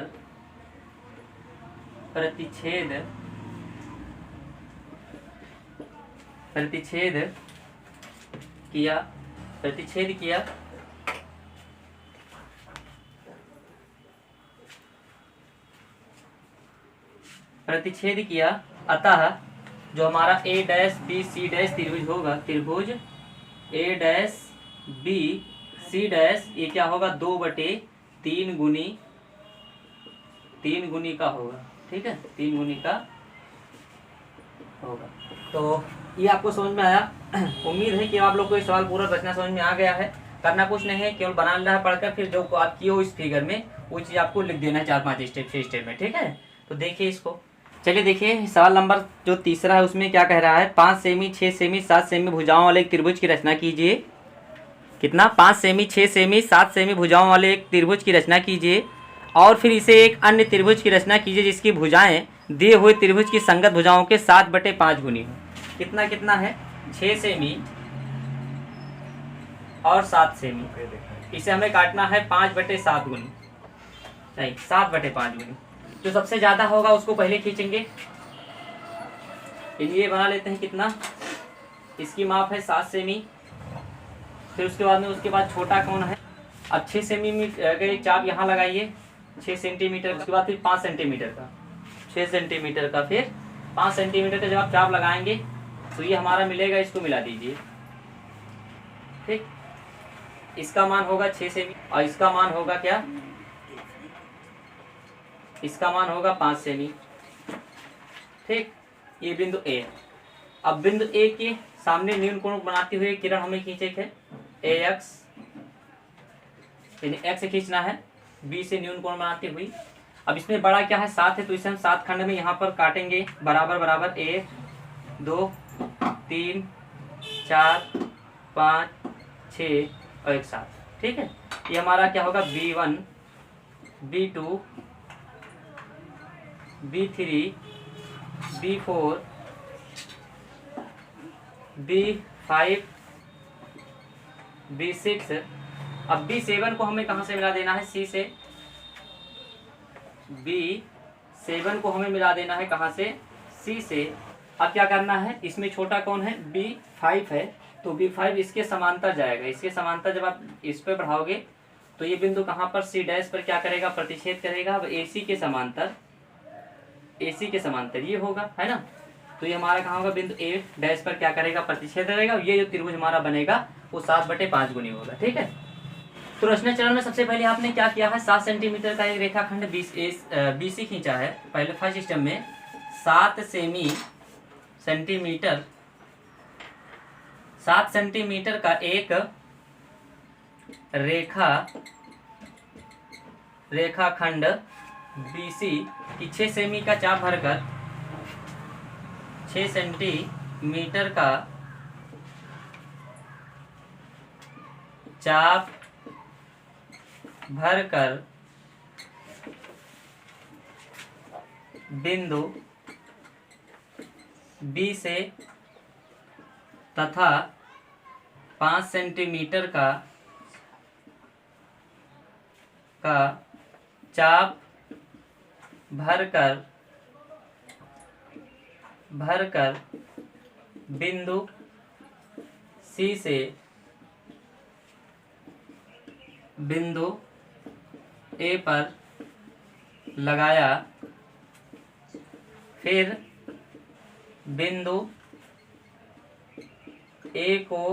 प्रतिच्छेद किया अतः जो हमारा A dash B C dash त्रिभुज होगा, त्रिभुज A dash B C dash ये क्या होगा 2/3 गुनी का होगा। ठीक है, 3 गुनी का होगा। तो ये आपको समझ में आया। उम्मीद है कि आप लोग को ये सवाल पूरा रचना समझ में आ गया है। करना कुछ नहीं है, केवल बना लेना है पढ़कर, फिर जो आप किए हो इस फिगर में वो चीज़ आपको लिख देना है 4-5 स्टेप 6 स्टेप में। ठीक है, तो देखिए इसको। चलिए देखिए सवाल नंबर जो तीसरा है उसमें क्या कह रहा है, 5 सेमी 6 सेमी 7 सेमी भुजाओं वाले एक त्रिभुज की रचना कीजिए। कितना, 5 सेमी 6 सेमी 7 सेमी भुजाओं वाले एक त्रिभुज की रचना कीजिए और फिर इसे एक अन्य त्रिभुज की रचना कीजिए जिसकी भुजाएं दिए हुए त्रिभुज की संगत भुजाओं के 7/5 गुनी हो। कितना कितना है, 6 सेमी और 7 सेमी। इसे हमें काटना है 5/7 गुनी, नहीं 7/5 गुनी। जो सबसे ज्यादा होगा उसको पहले खींचेंगे। ये बना लेते हैं कितना, इसकी माप है 7 सेमी। फिर उसके बाद छोटा कौन है, अब 6 सेमी में चाप यहाँ लगाइए 6 सेंटीमीटर। उसके बाद फिर 5 सेंटीमीटर का, 6 सेंटीमीटर का, फिर 5 सेंटीमीटर का जब आप चाप लगाएंगे तो ये हमारा मिलेगा, इसको मिला दीजिए। ठीक, इसका मान होगा 6 सेमी और इसका मान होगा क्या, इसका मान होगा 5 सेमी। ठीक, ये बिंदु A है। अब बिंदु A के सामने न्यून कोण बनाते हुए किरण हमें खींचे थे AX, यानी X से खींचना है, B से न्यून कोण बनाते हुए। अब इसमें बड़ा क्या है, 7 है, तो इसे हम 7 खंड में यहाँ पर काटेंगे, बराबर बराबर 1 2 3 4 5 6 और 1 7। ठीक है, ये हमारा क्या होगा, B1 B2 B3 B4 B5 B6। अब B7 को हमें कहाँ से मिला देना है, C से। B7 को हमें मिला देना है कहाँ से, C से। अब क्या करना है, इसमें छोटा कौन है, B5 है, तो B5 इसके समांतर जाएगा। इसके समांतर जब आप इस पे बढ़ाओगे तो ये बिंदु कहाँ पर, C डैश पर क्या करेगा, प्रतिच्छेद करेगा। अब AC के समांतर ये होगा, है ना। तो ये हमारा कहाँ होगा, बिंदु A डैश पर क्या करेगा, प्रतिच्छेद करेगा। ये जो त्रिभुज हमारा बनेगा वो 7/5 गुनी होगा। ठीक है, तो रचना चरण में सबसे पहले आपने क्या किया है, 7 सेंटीमीटर का एक रेखाखंड BC खींचा है। पहले फर्स्ट स्टेप में 7 सेंटीमीटर का एक रेखाखंड BC की 6 सेमी का चाप भरकर 6 सेंटीमीटर का चाप भरकर बिंदु B से तथा 5 सेंटीमीटर का चाप भरकर बिंदु C से बिंदु A पर लगाया। फिर बिंदु A को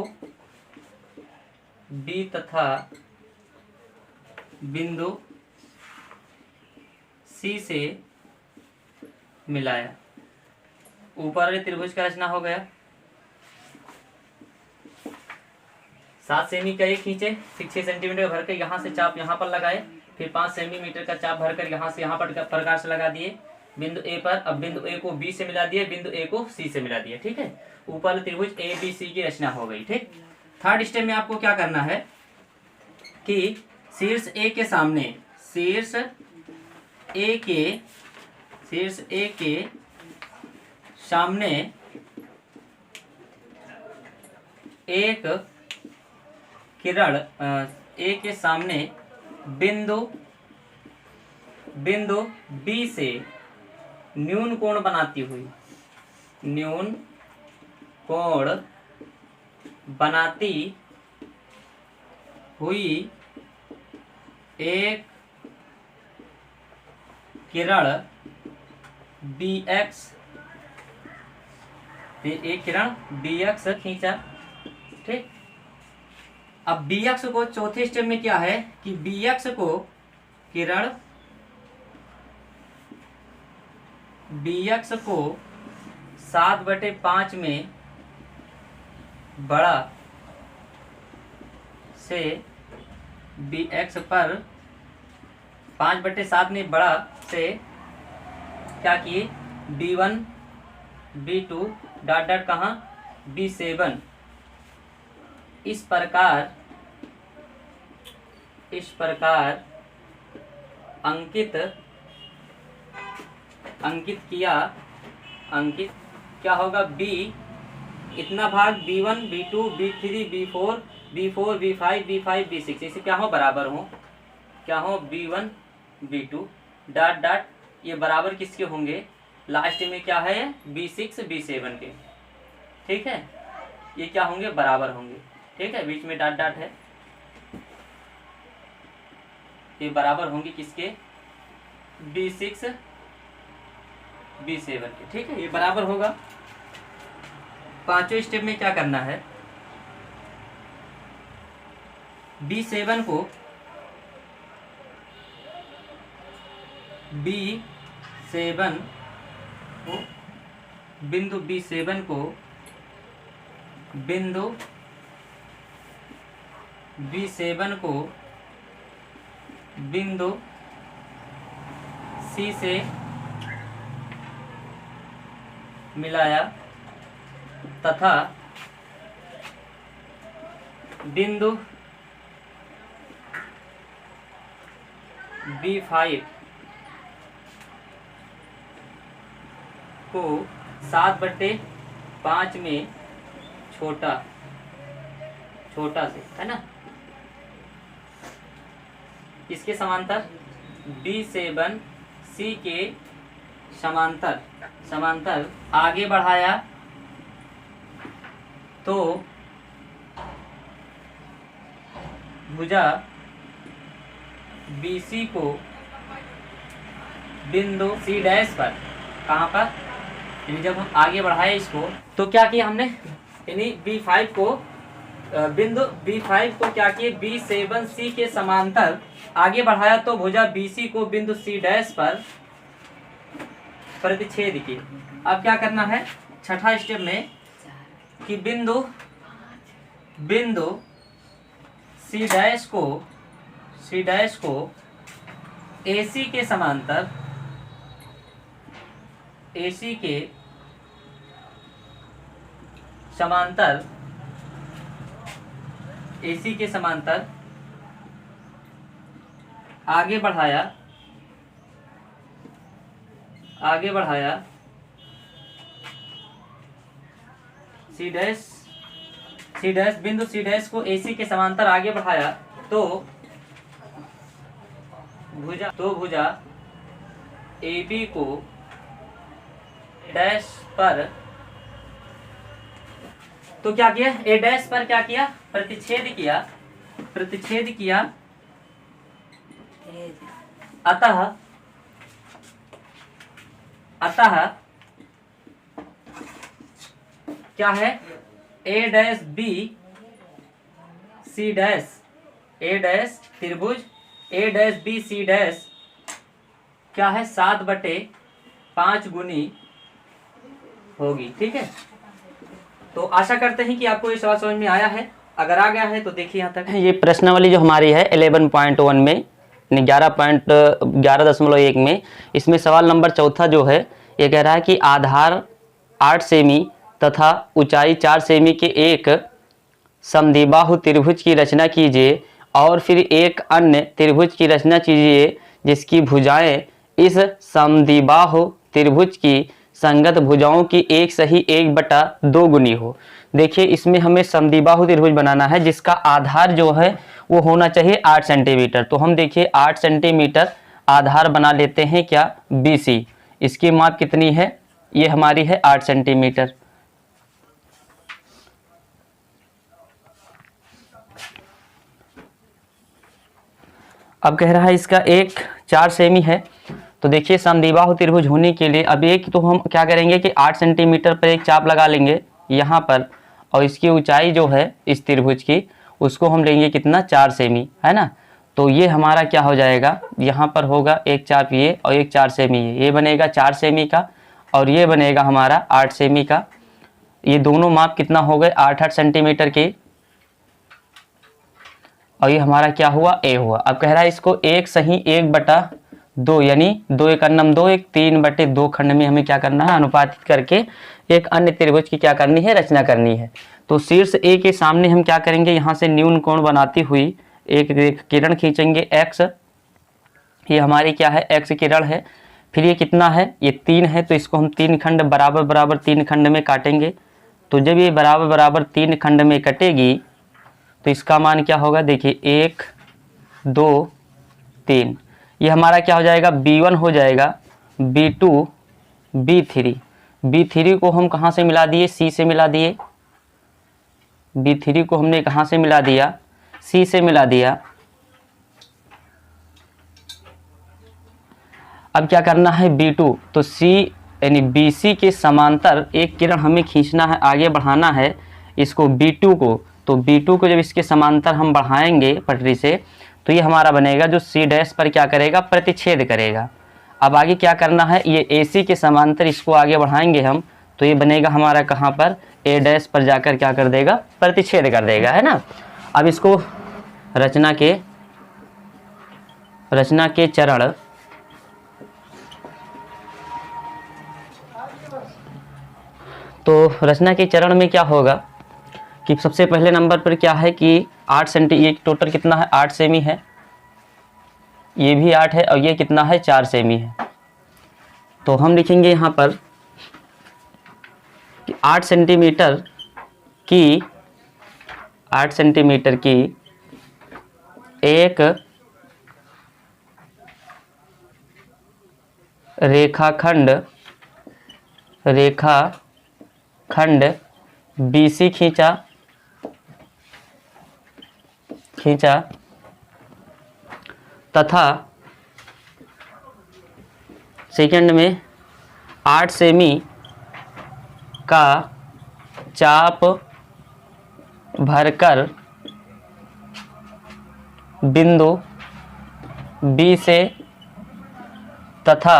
B तथा बिंदु C से मिलाया। ऊपर वाले त्रिभुज का रचना हो गया। 7 सेमी का एक खींचे, फिर 6 सेंटीमीटर भर के यहाँ से चाप यहाँ पर लगाए, फिर 5 सेंटीमीटर का चाप भरकर यहाँ से यहाँ पर प्रकार से लगा दिए बिंदु A पर। अब बिंदु A को B से मिला दिए, बिंदु A को C से मिला दिया। ठीक है, ऊपर त्रिभुज ABC की रचना हो गई। ठीक, थर्ड स्टेप में आपको क्या करना है कि शीर्ष A के शीर्ष ए के सामने एक किरण ए के सामने बिंदु बी से न्यून कोण बनाती हुई एक किरण BX खींचा। ठीक, अब BX को चौथे स्टेप में क्या है कि BX को किरण BX को 7/5 में बड़ा से BX पर 5/7 में बड़ा से क्या किए B1 B2 डॉट डॉट कहाँ B7 इस प्रकार अंकित क्या होगा B इतना भाग B1 B2 B3 B4 B5 B6 इसे क्या हो बराबर हो B1 B2 डॉट डॉट ये बराबर किसके होंगे लास्ट में क्या है B6 B7 के। ठीक है, ये क्या होंगे बराबर होंगे। ठीक है, बीच में डॉट डॉट है, ये बराबर होंगे किसके B6 B7 के। ठीक है, ये बराबर होगा। पांचवें स्टेप में क्या करना है B7 को बिंदु B7 को बिंदु C से मिलाया तथा बिंदु B5 को 7/5 में छोटा से है ना इसके समांतर B7 C के समांतर आगे बढ़ाया तो भुजा BC को बिंदु C डैश पर कहाँ पर यानी जब हम आगे बढ़ाए इसको तो क्या किया हमने यानी B5 को बिंदु B5 को क्या किए B7 C के समांतर आगे बढ़ाया तो भुजा BC को बिंदु C डैश पर प्रतिच्छेद किए। अब क्या करना है छठा स्टेप में कि बिंदु C डैश को AC के समांतर आगे बढ़ाया C डैश बिंदु C डैश को AC के समांतर आगे बढ़ाया तो भुजा AB को डैश पर तो क्या किया A डैश पर क्या किया प्रतिच्छेद किया अतः क्या है A dash B C dash त्रिभुज A dash B C dash क्या है 7/5 गुनी होगी। ठीक है, तो आशा करते हैं कि आपको ये सवाल समझ में आया है। अगर आ गया है तो देखिए यहाँ तक। ये प्रश्नावली जो हमारी है 11.1 में 11.1 में इसमें सवाल नंबर चौथा जो है ये कह रहा है कि आधार 8 सेमी तथा ऊंचाई 4 सेमी के एक समद्विबाहु त्रिभुज की रचना कीजिए और फिर एक अन्य त्रिभुज की रचना कीजिए जिसकी भुजाएं इस समद्विबाहु त्रिभुज की संगत भुजाओं की एक सही 1/2 गुनी हो। देखिए इसमें हमें समद्विबाहु त्रिभुज बनाना है जिसका आधार जो है वो होना चाहिए 8 सेंटीमीटर। तो हम देखिए 8 सेंटीमीटर आधार बना लेते हैं क्या, BC। इसकी माप कितनी है, ये हमारी है 8 सेंटीमीटर। अब कह रहा है इसका एक 4 सेमी है। तो देखिए समद्विबाहु त्रिभुज होने के लिए अब एक तो हम क्या करेंगे कि 8 सेंटीमीटर पर एक चाप लगा लेंगे यहाँ पर, और इसकी ऊंचाई जो है इस त्रिभुज की उसको हम लेंगे कितना, 4 सेमी, है ना। तो ये हमारा क्या हो जाएगा, यहाँ पर होगा एक चाप ये और एक 4 सेमी ये बनेगा 4 सेमी का, और ये बनेगा हमारा 8 सेमी का। ये दोनों माप कितना हो गए, 8-8 सेंटीमीटर के, और ये हमारा क्या हुआ, ए हुआ। अब कह रहा है इसको एक सही 1/2 यानी 2 × 2 एक 3/2 खंड में हमें क्या करना है, अनुपातित करके एक अन्य त्रिभुज की क्या करनी है, रचना करनी है। तो शीर्ष ए के सामने हम क्या करेंगे, यहाँ से न्यून कोण बनाती हुई एक किरण खींचेंगे x, ये हमारी क्या है, x किरण है। फिर ये कितना है, ये 3 है, तो इसको हम 3 खंड बराबर बराबर 3 खंड में काटेंगे। तो जब ये बराबर बराबर 3 खंड में कटेगी तो इसका मान क्या होगा, देखिए 1 2 3, ये हमारा क्या हो जाएगा, B1 हो जाएगा, B2 B3। B3 को हम कहाँ से मिला दिए, C से मिला दिए। B3 को हमने कहाँ से मिला दिया, C से मिला दिया। अब क्या करना है, B2, तो C यानी BC के समांतर एक किरण हमें खींचना है, आगे बढ़ाना है इसको B2 को। तो B2 को जब इसके समांतर हम बढ़ाएंगे पटरी से, तो ये हमारा बनेगा जो C' पर क्या करेगा, प्रतिच्छेद करेगा। अब आगे क्या करना है, ये AC के समांतर इसको आगे बढ़ाएंगे हम, तो ये बनेगा हमारा कहाँ पर, A' पर जाकर क्या कर देगा, प्रतिच्छेद कर देगा, है ना। अब इसको रचना के चरण, तो रचना के चरण में क्या होगा कि सबसे पहले नंबर पर क्या है कि 8 सेंटी, ये टोटल कितना है, 8 सेमी है, ये भी 8 है, और ये कितना है, 4 सेमी है। तो हम लिखेंगे यहाँ पर कि 8 सेंटीमीटर की एक रेखाखंड BC खींचा तथा सेकंड में 8 सेमी का चाप भरकर बिंदु B से तथा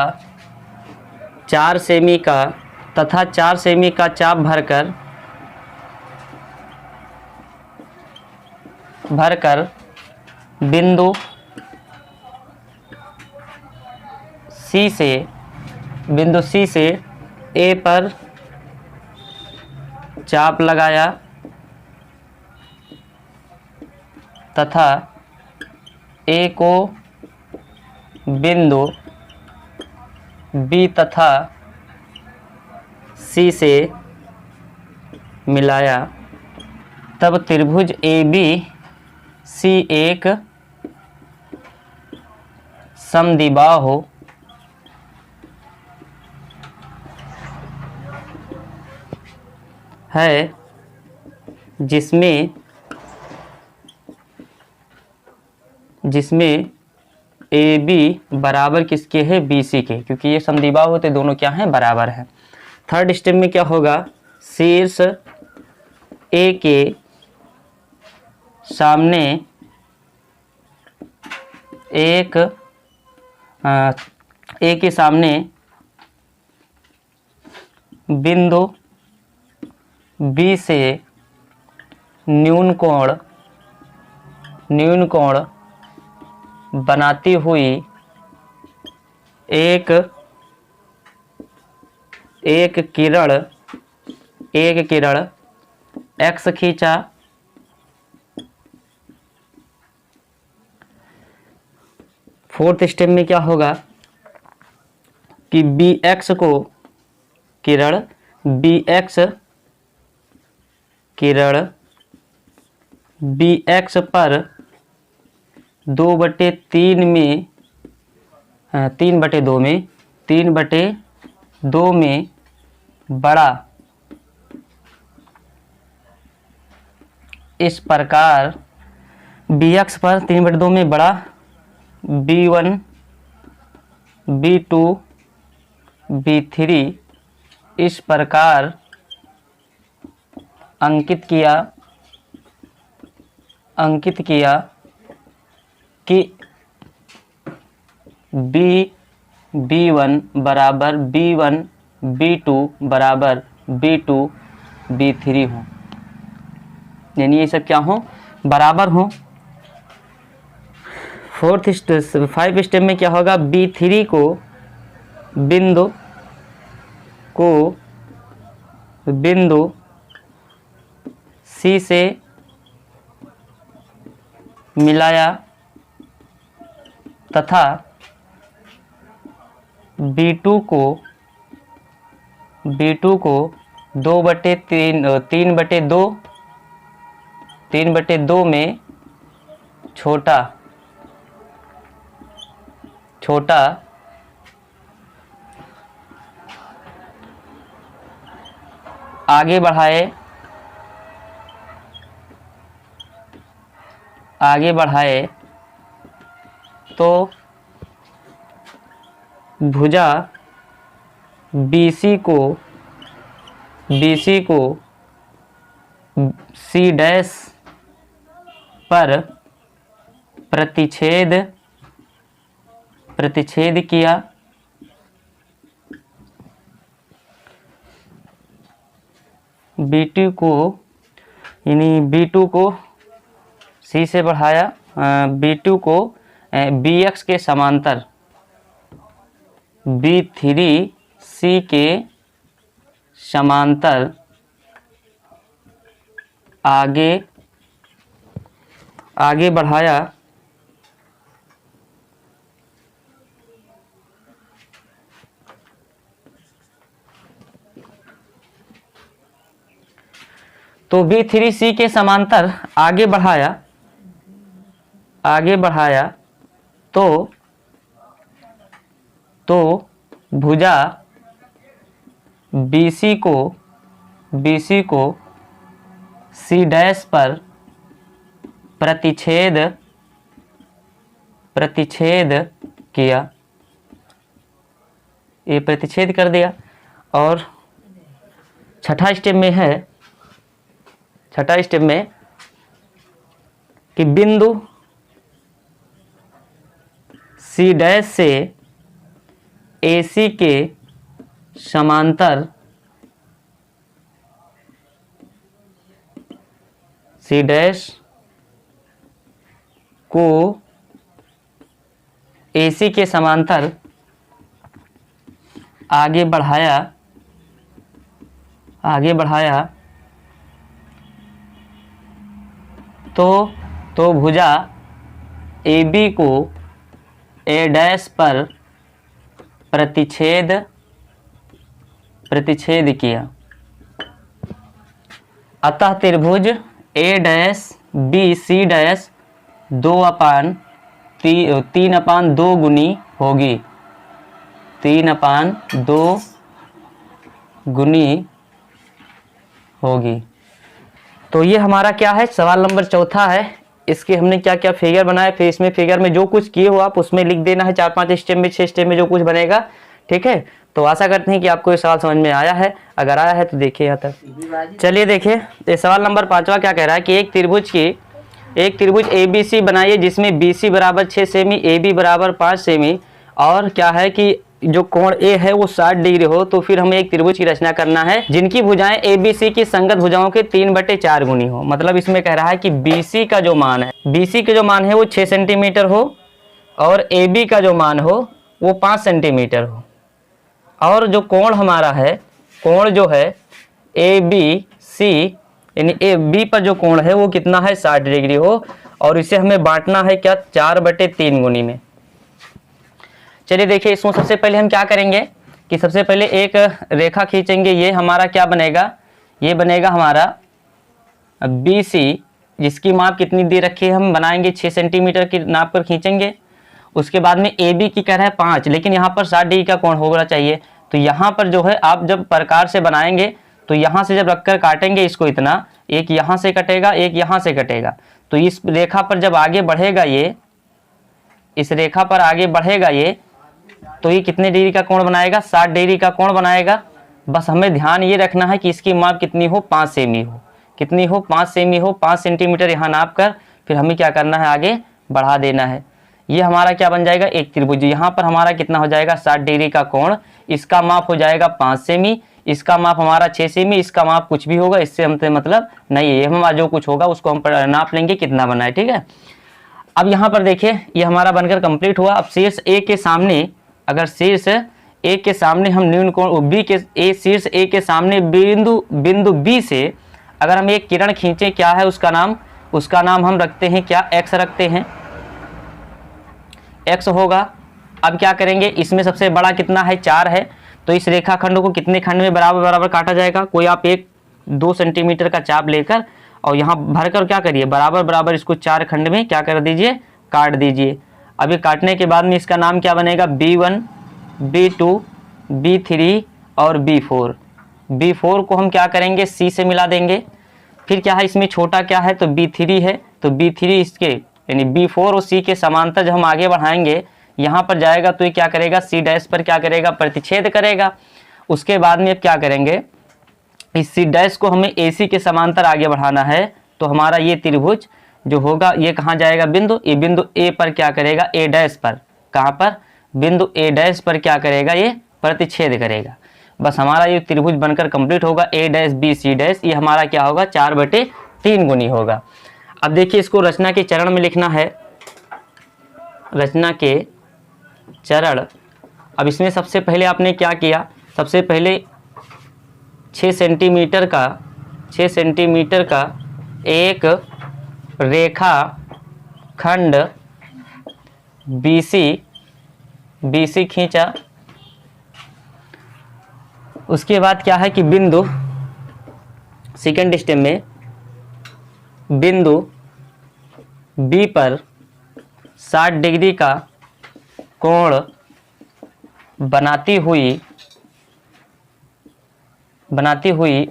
4 सेमी का चाप भरकर बिंदु C से A पर चाप लगाया तथा A को बिंदु B तथा C से मिलाया, तब त्रिभुज ABC एक समद्विबाहु है जिसमें AB बराबर किसके है, BC के, क्योंकि ये समद्विबाहु होते दोनों क्या हैं, बराबर हैं। थर्ड स्टेप में क्या होगा, शीर्ष A के सामने बिंदु B से न्यून कोण बनाती हुई एक किरण X खींचा फोर्थ स्टेप में क्या होगा, कि बी एक्स को किरण बी एक्स पर 2/3 में 3/2 में बड़ा, इस प्रकार बी एक्स पर 3/2 में बड़ा B1 B2 B3 इस प्रकार अंकित किया कि B1 बराबर B1 B2 बराबर B2 B3 हो, यानी ये सब क्या हो, बराबर हो। 5 स्टेप में क्या होगा, B3 को बिंदु C से मिलाया तथा B2 को 3/2 में छोटा आगे बढ़ाए तो भुजा BC को C डैश पर प्रतिच्छेद किया। B2 को C से बढ़ाया, B2 को BX के समांतर B3C के समांतर आगे बढ़ाया तो B3C के समांतर आगे बढ़ाया तो भुजा BC को C डैश पर प्रतिच्छेद किया, ये प्रतिच्छेद कर दिया। और छठा स्टेप में कि बिंदु C डैश से AC के समांतर C डैश को AC के समांतर आगे बढ़ाया तो भुजा AB को A डैश पर प्रतिच्छेद किया। अतः त्रिभुज A dash B C dash 3/2 गुनी होगी, 3/2 गुनी होगी। तो ये हमारा क्या है, सवाल नंबर चौथा है। इसके हमने क्या क्या फिगर बनाए, फिर इसमें फिगर में जो कुछ किए हो आप उसमें लिख देना है, 4-5 स्टेप में 6 स्टेप में जो कुछ बनेगा, ठीक है। तो आशा करते हैं कि आपको ये सवाल समझ में आया है। अगर आया है तो देखिए यहाँ तक। चलिए देखिए, ये सवाल नंबर 5वां क्या कह रहा है कि एक त्रिभुज ABC बनाइए जिसमें BC बराबर 6 सेमी, AB बराबर 5 सेमी और क्या है कि जो कोण A है वो 60 डिग्री हो। तो फिर हमें एक त्रिभुज की रचना करना है जिनकी भुजाएं ABC की संगत भुजाओं के 3/4 गुनी हो। मतलब इसमें कह रहा है कि BC का जो मान है वो 6 सेंटीमीटर हो और AB का जो मान हो वो 5 सेंटीमीटर हो। और जो कोण हमारा है, कोण जो है ABC यानी AB पर जो कोण है वो कितना है, 60 डिग्री हो। और इसे हमें बांटना है क्या, 4/3 गुनी में। चलिए देखिए, इसमें सबसे पहले हम क्या करेंगे कि सबसे पहले एक रेखा खींचेंगे, ये हमारा क्या बनेगा, ये बनेगा हमारा BC, जिसकी माप कितनी दे रखी है, हम बनाएंगे 6 सेंटीमीटर की नाप पर खींचेंगे। उसके बाद में AB की कह रहा है 5, लेकिन यहाँ पर 60 डिग्री का कोण होना चाहिए। तो यहाँ पर जो है आप जब प्रकार से बनाएंगे तो यहाँ से जब रखकर काटेंगे इसको इतना, एक यहाँ से कटेगा, एक यहाँ से कटेगा, तो इस रेखा पर जब आगे बढ़ेगा ये, इस रेखा पर आगे बढ़ेगा ये, तो ये कितने डिग्री का कोण बनाएगा, 60 डिग्री का कोण बनाएगा। बस हमें ध्यान ये रखना है कि इसकी माप कितनी हो, 5 सेमी हो, कितनी हो, 5 सेमी हो, 5 सेंटीमीटर यहाँ नाप कर फिर हमें क्या करना है, आगे बढ़ा देना है। ये हमारा क्या बन जाएगा, एक त्रिभुज। यहाँ पर हमारा कितना हो जाएगा, 60 डिग्री का कोण, इसका माप हो जाएगा 5 सेमी, इसका माप हमारा 6 सेमी, इसका माप कुछ भी होगा, इससे हमसे मतलब नहीं है, हमारा जो कुछ होगा उसको हम नाप लेंगे कितना बना है, ठीक है। अब यहाँ पर देखिए ये हमारा बनकर कंप्लीट हुआ। अब शीर्ष ए के सामने, अगर शीर्ष ए के सामने हम न्यून कोण बी के शीर्ष ए के सामने बिंदु बी से अगर हम एक किरण खींचे, क्या है उसका नाम हम रखते हैं क्या, एक्स रखते हैं, एक्स होगा। अब क्या करेंगे, इसमें सबसे बड़ा कितना है, 4 है, तो इस रेखाखंड को कितने खंड में बराबर बराबर काटा जाएगा, कोई आप 1-2 सेंटीमीटर का चाप लेकर और यहाँ भरकर क्या करिए, बराबर बराबर इसको 4 खंड में क्या कर दीजिए, काट दीजिए। अभी काटने के बाद में इसका नाम क्या बनेगा, B1, B2, B3 और B4। B4 को हम क्या करेंगे, C से मिला देंगे। फिर क्या है, इसमें छोटा क्या है, तो B3 है, तो B3 इसके यानी B4 और C के समांतर जब हम आगे बढ़ाएंगे यहाँ पर जाएगा तो ये क्या करेगा, C डैश पर क्या करेगा, प्रतिच्छेद करेगा। उसके बाद में अब क्या करेंगे, इस C डैश को हमें AC के समांतर आगे बढ़ाना है, तो हमारा ये त्रिभुज जो होगा ये कहाँ जाएगा, बिंदु, ये बिंदु A पर क्या करेगा, A डैश पर, कहाँ पर, बिंदु A डैश पर क्या करेगा, ये प्रतिच्छेद करेगा। बस हमारा ये त्रिभुज बनकर कंप्लीट होगा, A dash B C dash, ये हमारा क्या होगा, 4/3 गुनी होगा। अब देखिए इसको रचना के चरण में लिखना है, रचना के चरण। अब इसमें सबसे पहले आपने क्या किया, सबसे पहले 6 सेंटीमीटर का एक रेखा खंड BC खींचा। उसके बाद क्या है कि बिंदु, सेकेंड स्टेप में बिंदु B पर 60 डिग्री का कोण बनाती हुई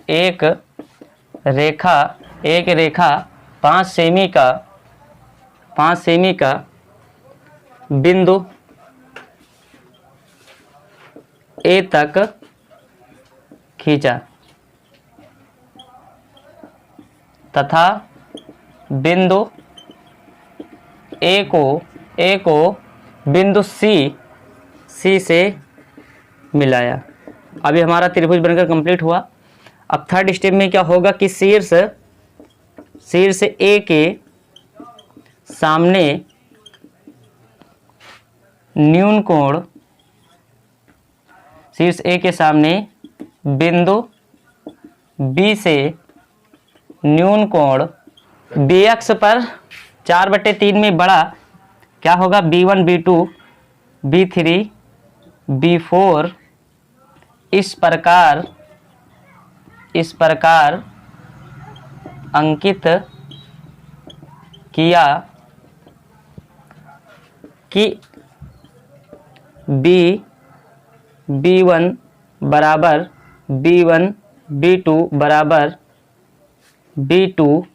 एक रेखा 5 सेमी का बिंदु A तक खींचा तथा बिंदु A को बिंदु C से मिलाया। अभी हमारा त्रिभुज बनकर कंप्लीट हुआ। अब थर्ड स्टेप में क्या होगा कि शीर्ष A के सामने न्यून कोण, शीर्ष A के सामने बिंदु B से न्यून कोण B अक्ष पर 4/3 में बड़ा क्या होगा, B1, B2, B3, B4 इस प्रकार अंकित किया कि B1 बराबर B1, B2 बराबर B2,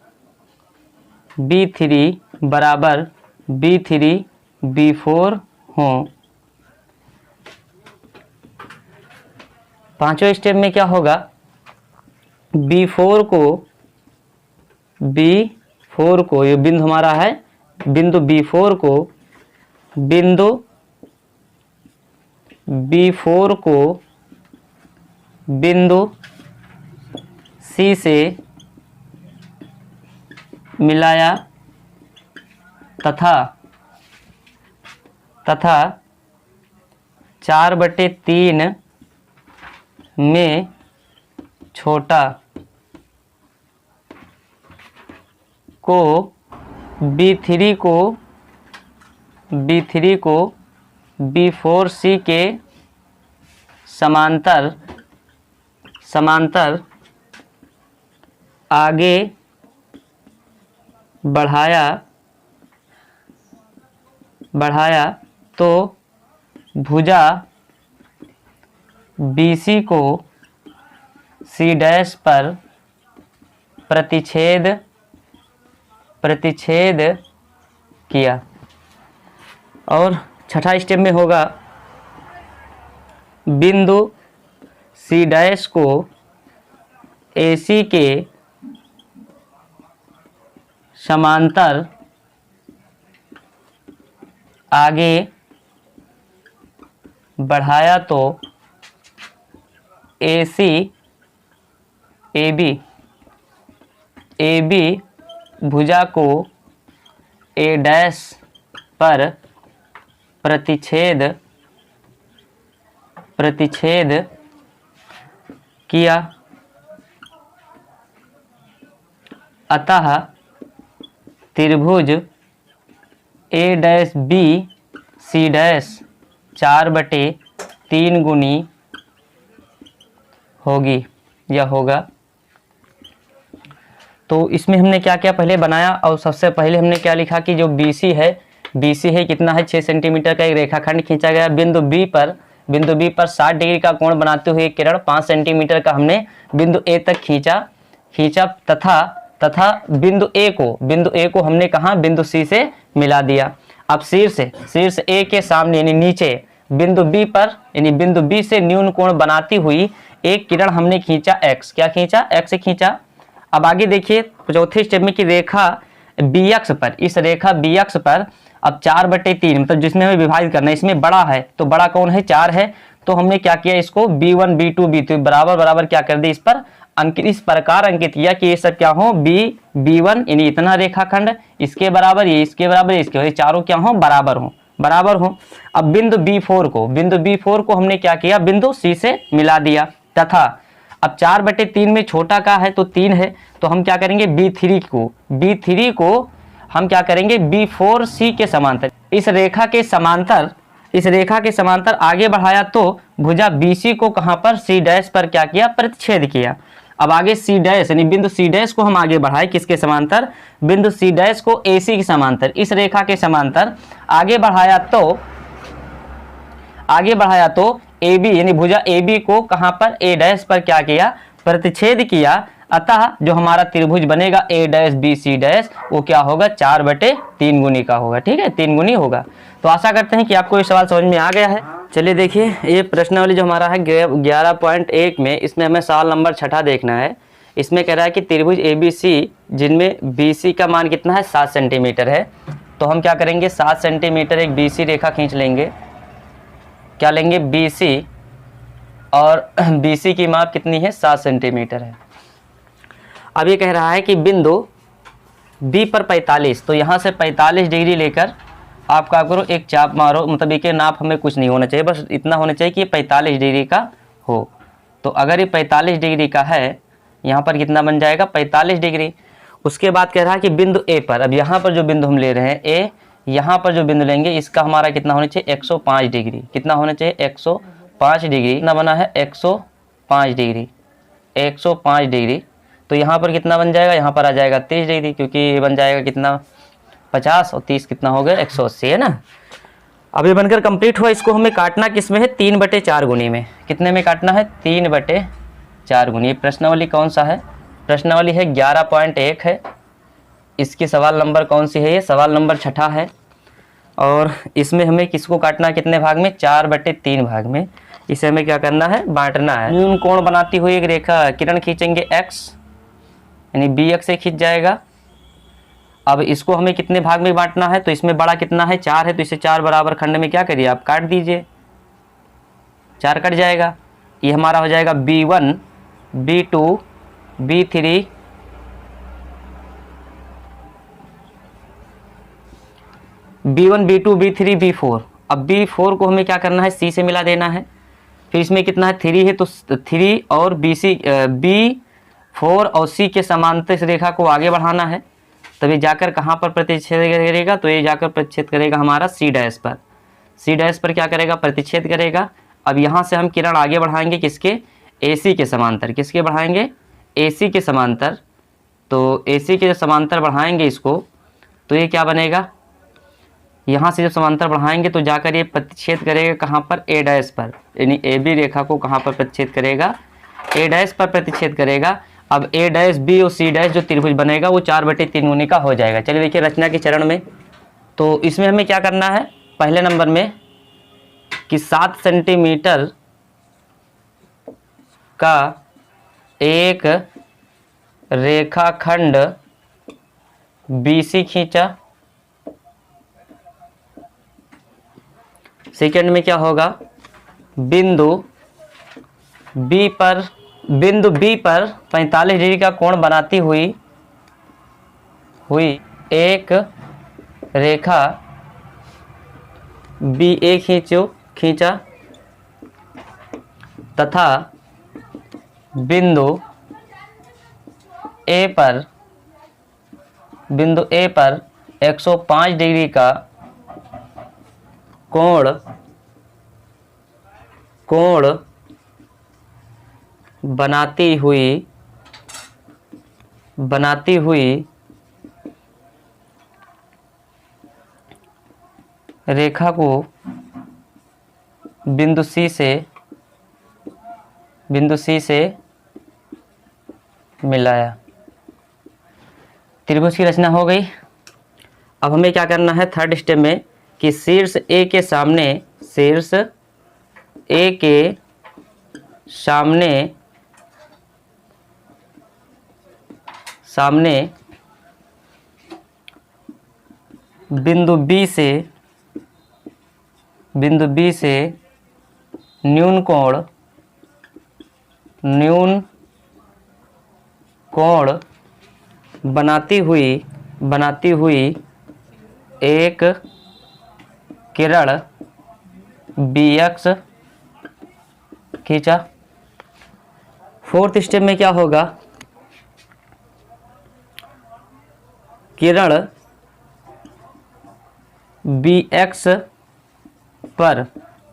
B3 बराबर B3, B4 हों। पांचवें स्टेप में क्या होगा, B4 को ये बिंदु हमारा है, बिंदु B4 को बिंदु C से मिलाया तथा 4/3 में छोटा को B3 को B4C के समांतर समांतर आगे बढ़ाया तो भुजा BC को C डैश पर प्रतिच्छेद किया। और छठा स्टेप में होगा बिंदु C डैश को AC के समांतर आगे बढ़ाया तो AB भुजा को A डैश पर प्रतिच्छेद किया। अतः त्रिभुज A dash B C dash 4/3 गुनी होगी या होगा। तो इसमें हमने क्या क्या पहले बनाया, और सबसे पहले हमने क्या लिखा कि जो BC है कितना है 6 सेंटीमीटर का एक रेखाखंड खींचा गया। बिंदु B पर 60 डिग्री का कोण बनाते हुए किरण 5 सेंटीमीटर का हमने बिंदु A तक खींचा तथा बिंदु A को हमने कहाँ बिंदु C से मिला दिया। अब शीर्ष A के सामने यानी नीचे बिंदु B पर यानी बिंदु B से न्यून कोण बनाती हुई एक किरण हमने खींचा X। क्या खींचा? X खींचा। अब आगे देखिए चौथे स्टेप में कि रेखा BX पर, इस रेखा BX पर अब 4/3 मतलब जिसमें हमें विभाजित करना है, इसमें बड़ा है तो बड़ा कौन है 4 है, तो हमने क्या किया इसको B1 B2 B3 बराबर क्या कर दी, इस पर इस प्रकार अंकित किया कि ये सब क्या हो B1 यानी इतना रेखाखंड इसके बराबर, ये इसके बराबर, इसके बराबर, चारों क्या हो बराबर हो। अब बिंदु B4 को हमने क्या किया बिंदु C से मिला दिया तथा अब 4/3 में छोटा का है तो 3 है, तो हम क्या करेंगे B3 को हम क्या करेंगे B4C के समांतर, इस रेखा के समांतर आगे बढ़ाया तो भुजा BC को कहां पर C डैश पर क्या किया प्रतिच्छेद किया। अब आगे C डैश यानी बिंदु C डैश को हम आगे बढ़ाए किसके समांतर, बिंदु C डैश को AC के समांतर, इस रेखा के समांतर आगे बढ़ाया तो AB यानी भुजा AB को कहां पर A डैश पर क्या किया प्रतिच्छेद किया। अतः जो हमारा त्रिभुज बनेगा A dash B C dash वो क्या होगा 4/3 गुनी का होगा। ठीक है, 3 गुनी होगा। तो आशा करते हैं कि आपको ये सवाल समझ में आ गया है। चलिए देखिए ये प्रश्नावली जो हमारा है 11.1 में, इसमें हमें सवाल नंबर 6 देखना है। इसमें कह रहा है कि त्रिभुज ABC जिनमें BC का मान कितना है 7 सेंटीमीटर है, तो हम क्या करेंगे 7 सेंटीमीटर एक BC रेखा खींच लेंगे। क्या लेंगे BC, और BC की माप कितनी है 7 सेंटीमीटर है। अब ये कह रहा है कि बिंदु B पर 45, तो यहाँ से 45 डिग्री लेकर आप क्या करो एक चाप मारो, मतलब एक नाप हमें कुछ नहीं होना चाहिए, बस इतना होना चाहिए कि ये 45 डिग्री का हो। तो अगर ये 45 डिग्री का है, यहाँ पर कितना बन जाएगा 45 डिग्री। उसके बाद कह रहा है कि बिंदु A पर, अब यहाँ पर जो बिंदु हम ले रहे हैं A, यहाँ पर जो बिंदु लेंगे इसका हमारा कितना होना चाहिए 105 डिग्री। कितना होना चाहिए 105 डिग्री। कितना बना है 105 डिग्री। तो यहाँ पर कितना बन जाएगा, यहाँ पर आ जाएगा 30 डिग्री, क्योंकि ये बन जाएगा कितना 50 और 30 कितना हो गया 180 है ना। अब ये बनकर कंप्लीट हुआ। इसको हमें काटना किस में है 3/4 गुनी में। कितने में काटना है 3/4 गुनी। प्रश्नावली कौन सा है, प्रश्नावली है 11.1 है। इसकी सवाल नंबर कौन सी है, ये सवाल नंबर 6 है। और इसमें हमें किसको काटना है कितने भाग में 4/3 भाग में। इसे हमें क्या करना है बांटना है। न्यून कोण बनाती हुई एक रेखा किरण खींचेंगे X यानी BX से खींच जाएगा। अब इसको हमें कितने भाग में बांटना है, तो इसमें बड़ा कितना है 4 है, तो इसे 4 बराबर खंड में क्या करिए आप काट दीजिए, 4 कट जाएगा। ये हमारा हो जाएगा B1 B2 B3 B1 B2 B3 B4। अब B4 को हमें क्या करना है C से मिला देना है। फिर इसमें कितना है 3 है, तो 3 और B4 और C के समांतर इस रेखा को आगे बढ़ाना है। तभी जाकर कहाँ पर प्रतिच्छेद करेगा, तो ये जाकर प्रतिच्छेद करेगा हमारा C डैश पर। C डैश पर क्या करेगा प्रतिच्छेद करेगा। अब यहाँ से हम किरण आगे बढ़ाएंगे किसके, AC के समांतर। किसके बढ़ाएंगे, AC के समांतर। तो AC के जब समांतर बढ़ाएंगे इसको, तो ये क्या बनेगा, यहाँ से जब समांतर बढ़ाएंगे तो जाकर ये प्रतिच्छेद करेगा कहाँ पर, A' पर, यानी AB रेखा को कहाँ पर प्रतिच्छेद करेगा, A' पर प्रतिच्छेद करेगा। अब A' B और C' जो त्रिभुज बनेगा वो 4/3 गुने का हो जाएगा। चलिए देखिए रचना के चरण में, तो इसमें हमें क्या करना है, पहले नंबर में कि 7 सेंटीमीटर का एक रेखाखंड BC खींचा। सेकंड में क्या होगा, बिंदु B पर 45 डिग्री का कोण बनाती हुई एक रेखा BA खींचा तथा बिंदु A पर 105 डिग्री का कोण बनाती हुई रेखा को बिंदु C से मिलाया। त्रिभुज की रचना हो गई। अब हमें क्या करना है थर्ड स्टेप में कि शीर्ष A के सामने बिंदु B से न्यून कोण बनाती हुई एक किरण BX खींचा। फोर्थ स्टेप में क्या होगा, किरण BX पर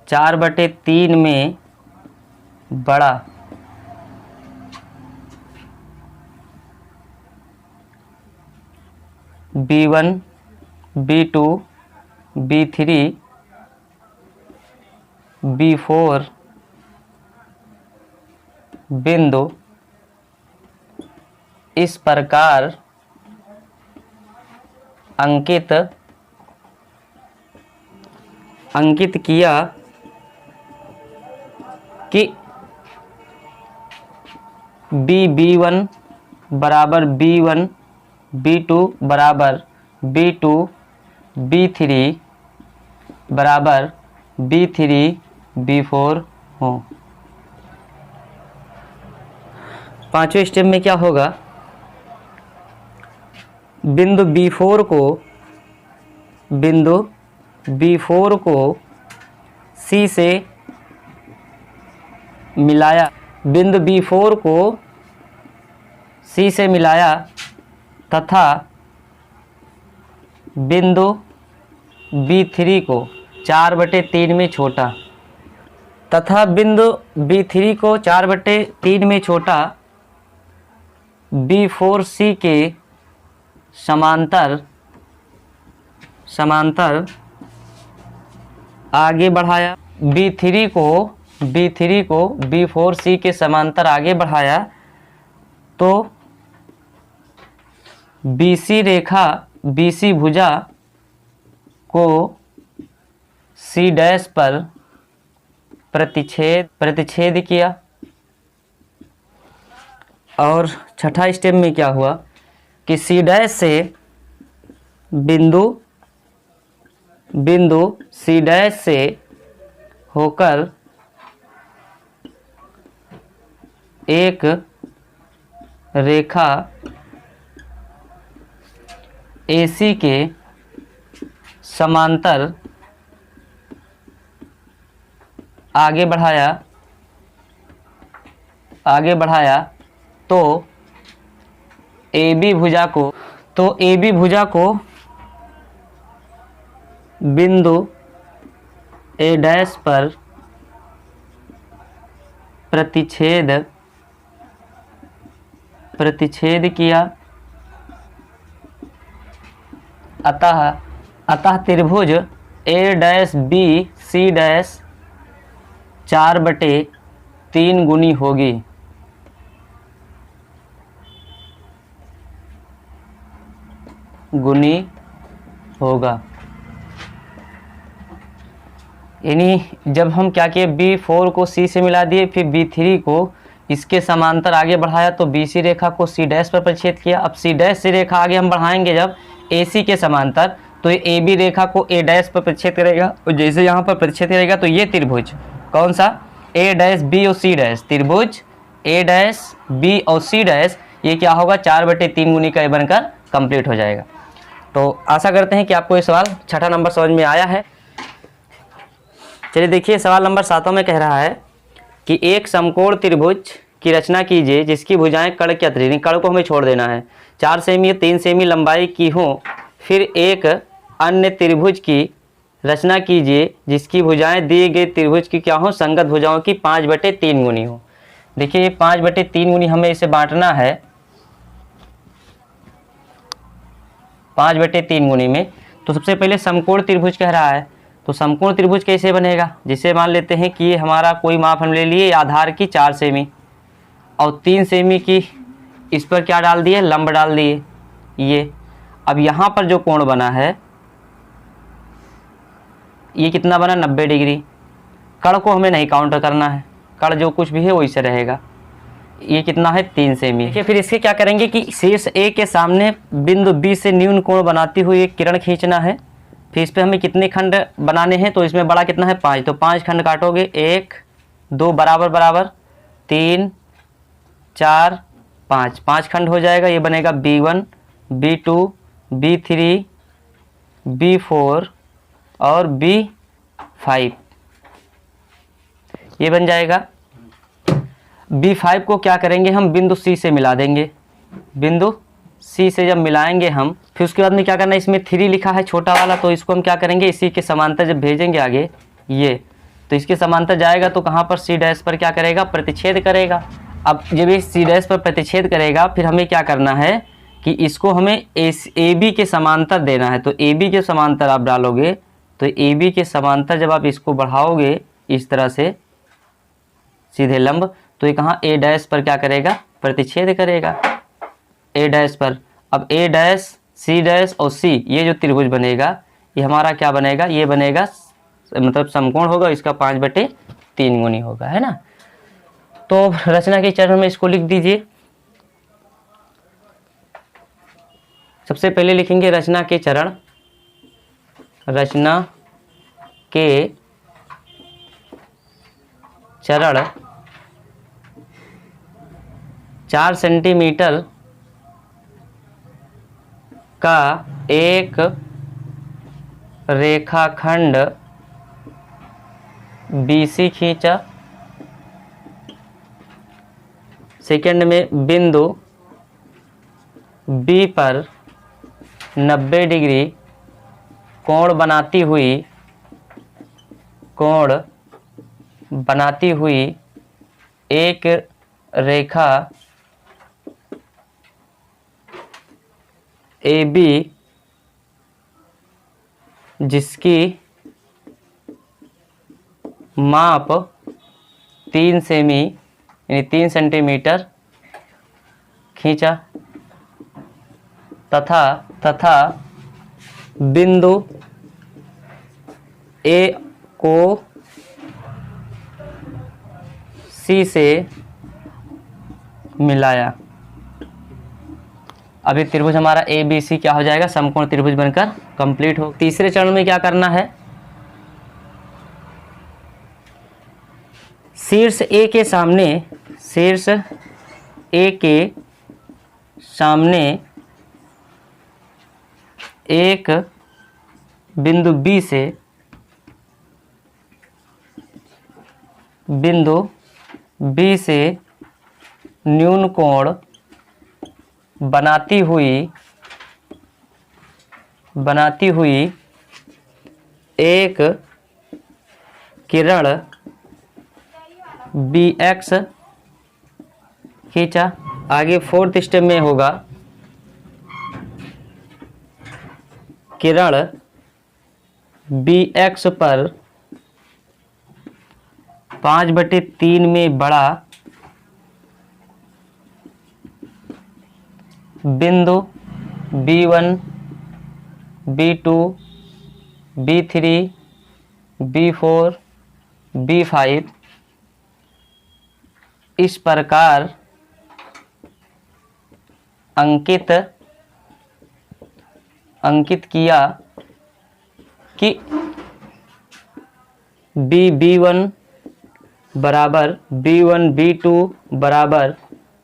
4/3 में बड़ा B1 B2 B3 B4 बिंदु इस प्रकार अंकित किया कि B1 बराबर B1 B2 बराबर B2 B3 बराबर B3 B4 हो। पांचवें स्टेप में क्या होगा, बिंदु B4 को C से मिलाया। बिंदु B4 को C से मिलाया तथा बिंदु B3 को 4/3 में छोटा तथा बिंदु B3 को 4/3 में छोटा B4C के समांतर आगे बढ़ाया। B3 को B4C के समांतर आगे बढ़ाया तो BC भुजा को C' पर प्रतिच्छेद किया। और छठा स्टेप में क्या हुआ कि C' से बिंदु C' से होकर एक रेखा AC के समांतर आगे बढ़ाया तो AB भुजा को बिंदु A' पर प्रतिच्छेद किया, अतः त्रिभुज ए डैश बी सी डैश 4/3 गुनी होगी। यानी जब हम क्या किए, B4 को C से मिला दिए, फिर B3 को इसके समांतर आगे बढ़ाया तो BC रेखा को C डैश पर प्रतिच्छेद किया। अब C डैश से रेखा आगे हम बढ़ाएंगे जब AC के समांतर, तो ये AB रेखा को A डैश पर प्रतिच्छेद करेगा, और जैसे यहाँ पर प्रतिच्छेद करेगा तो ये त्रिभुज कौन सा, A डैश B और C डैश, त्रिभुज A डैश B और C डैश, ये क्या होगा 4/3 गुनी का बनकर कंप्लीट हो जाएगा। तो आशा करते हैं कि आपको ये सवाल 6ठा नंबर समझ में आया है। चलिए देखिए, सवाल नंबर 7 में कह रहा है कि एक समकोण त्रिभुज की रचना कीजिए जिसकी भुजाएं कर्ण के अतिरिक्त, कर्ण को हमें छोड़ देना है, 4 सेमी या 3 सेमी लंबाई की हो। फिर एक अन्य त्रिभुज की रचना कीजिए जिसकी भुजाएं दिए गए त्रिभुज की क्या हो, संगत भुजाओं की 5/3 गुनी हो। देखिए, ये 5/3 गुनी हमें इसे बांटना है 5/3 गुनी में। तो सबसे पहले समकोण त्रिभुज कह रहा है, तो समकोण त्रिभुज कैसे बनेगा, जिसे मान लेते हैं कि ये हमारा कोई माप हम ले लिए, आधार की 4 सेमी और 3 सेमी की इस पर क्या डाल दिए, लंब डाल दिए ये। अब यहाँ पर जो कोण बना है ये कितना बना, 90 डिग्री। कर्ण को हमें नहीं काउंटर करना है, कर्ण जो कुछ भी है वही से रहेगा। ये कितना है, 3 सेमी। देखिए, फिर इसके क्या करेंगे कि शीर्ष ए के सामने बिंदु बी से न्यून कोण बनाती हुई एक किरण खींचना है। फिर इस पे हमें कितने खंड बनाने हैं, तो इसमें बड़ा कितना है 5, तो 5 खंड काटोगे, 1 2 बराबर बराबर, 3 4 5, 5 खंड हो जाएगा। ये बनेगा B1 B2 B3 B4 और B5, ये बन जाएगा। B5 को क्या करेंगे, हम बिंदु C से मिला देंगे। बिंदु C से जब मिलाएंगे हम, फिर उसके बाद में क्या करना है, इसमें 3 लिखा है छोटा वाला, तो इसको हम क्या करेंगे, इसी के समांतर जब भेजेंगे आगे ये, तो इसके समांतर जाएगा तो कहाँ पर C डैश पर क्या करेगा, प्रतिच्छेद करेगा। अब जब ये C डैश पर प्रतिच्छेद करेगा, फिर हमें क्या करना है कि इसको हमें AB के समांतर देना है। तो AB के समांतर आप डालोगे, तो AB के समांतर जब आप इसको बढ़ाओगे इस तरह से सीधे लंब, तो ये कहाँ A डैश पर क्या करेगा, प्रतिच्छेद करेगा A डैश पर। अब A डैश C डैश और C, ये जो त्रिभुज बनेगा ये हमारा क्या बनेगा, ये बनेगा मतलब समकोण होगा, इसका 5/3 गुनी होगा, है ना। तो रचना के चरण में इसको लिख दीजिए। सबसे पहले लिखेंगे रचना के चरण, रचना के चरण 4 सेंटीमीटर का एक रेखाखंड BC खींचा। सेकंड में बिंदु B पर 90 डिग्री कोण बनाती हुई एक रेखा AB जिसकी माप 3 सेमी यानी 3 सेंटीमीटर खींचा, तथा बिंदु A को C से मिलाया। अभी त्रिभुज हमारा ABC क्या हो जाएगा, समकोण त्रिभुज बनकर कंप्लीट हो। तीसरे चरण में क्या करना है, शीर्ष A के सामने एक बिंदु B से न्यून कोण बनाती हुई एक किरण बी एक्स खींचा। आगे फोर्थ स्टेप में होगा किरण बी एक्स पर 5/3 में बड़ा बिंदु B1 B2 B3 B4 B5 इस प्रकार अंकित किया कि B1 बराबर B1 B2 बराबर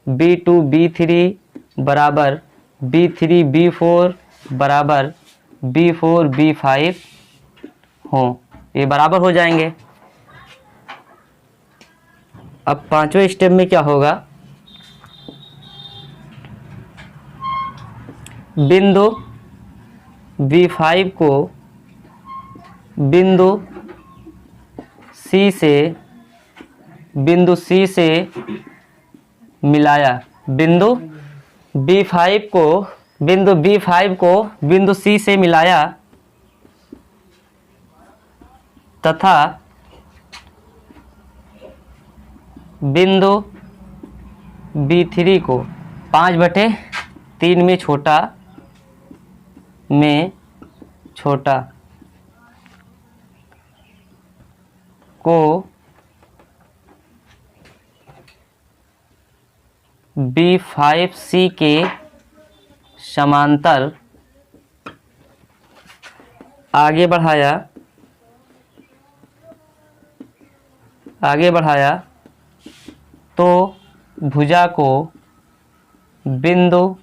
B2 B3 बराबर B3 B4 बराबर B4 B5 हो, ये बराबर हो जाएंगे। अब पांचवें स्टेप में क्या होगा, बिंदु B5 को बिंदु C से मिलाया। बिंदु B5 को बिंदु C से मिलाया तथा बिंदु B3 को 5/3 में छोटा को B5C के समांतर आगे बढ़ाया तो भुजा को बिंदु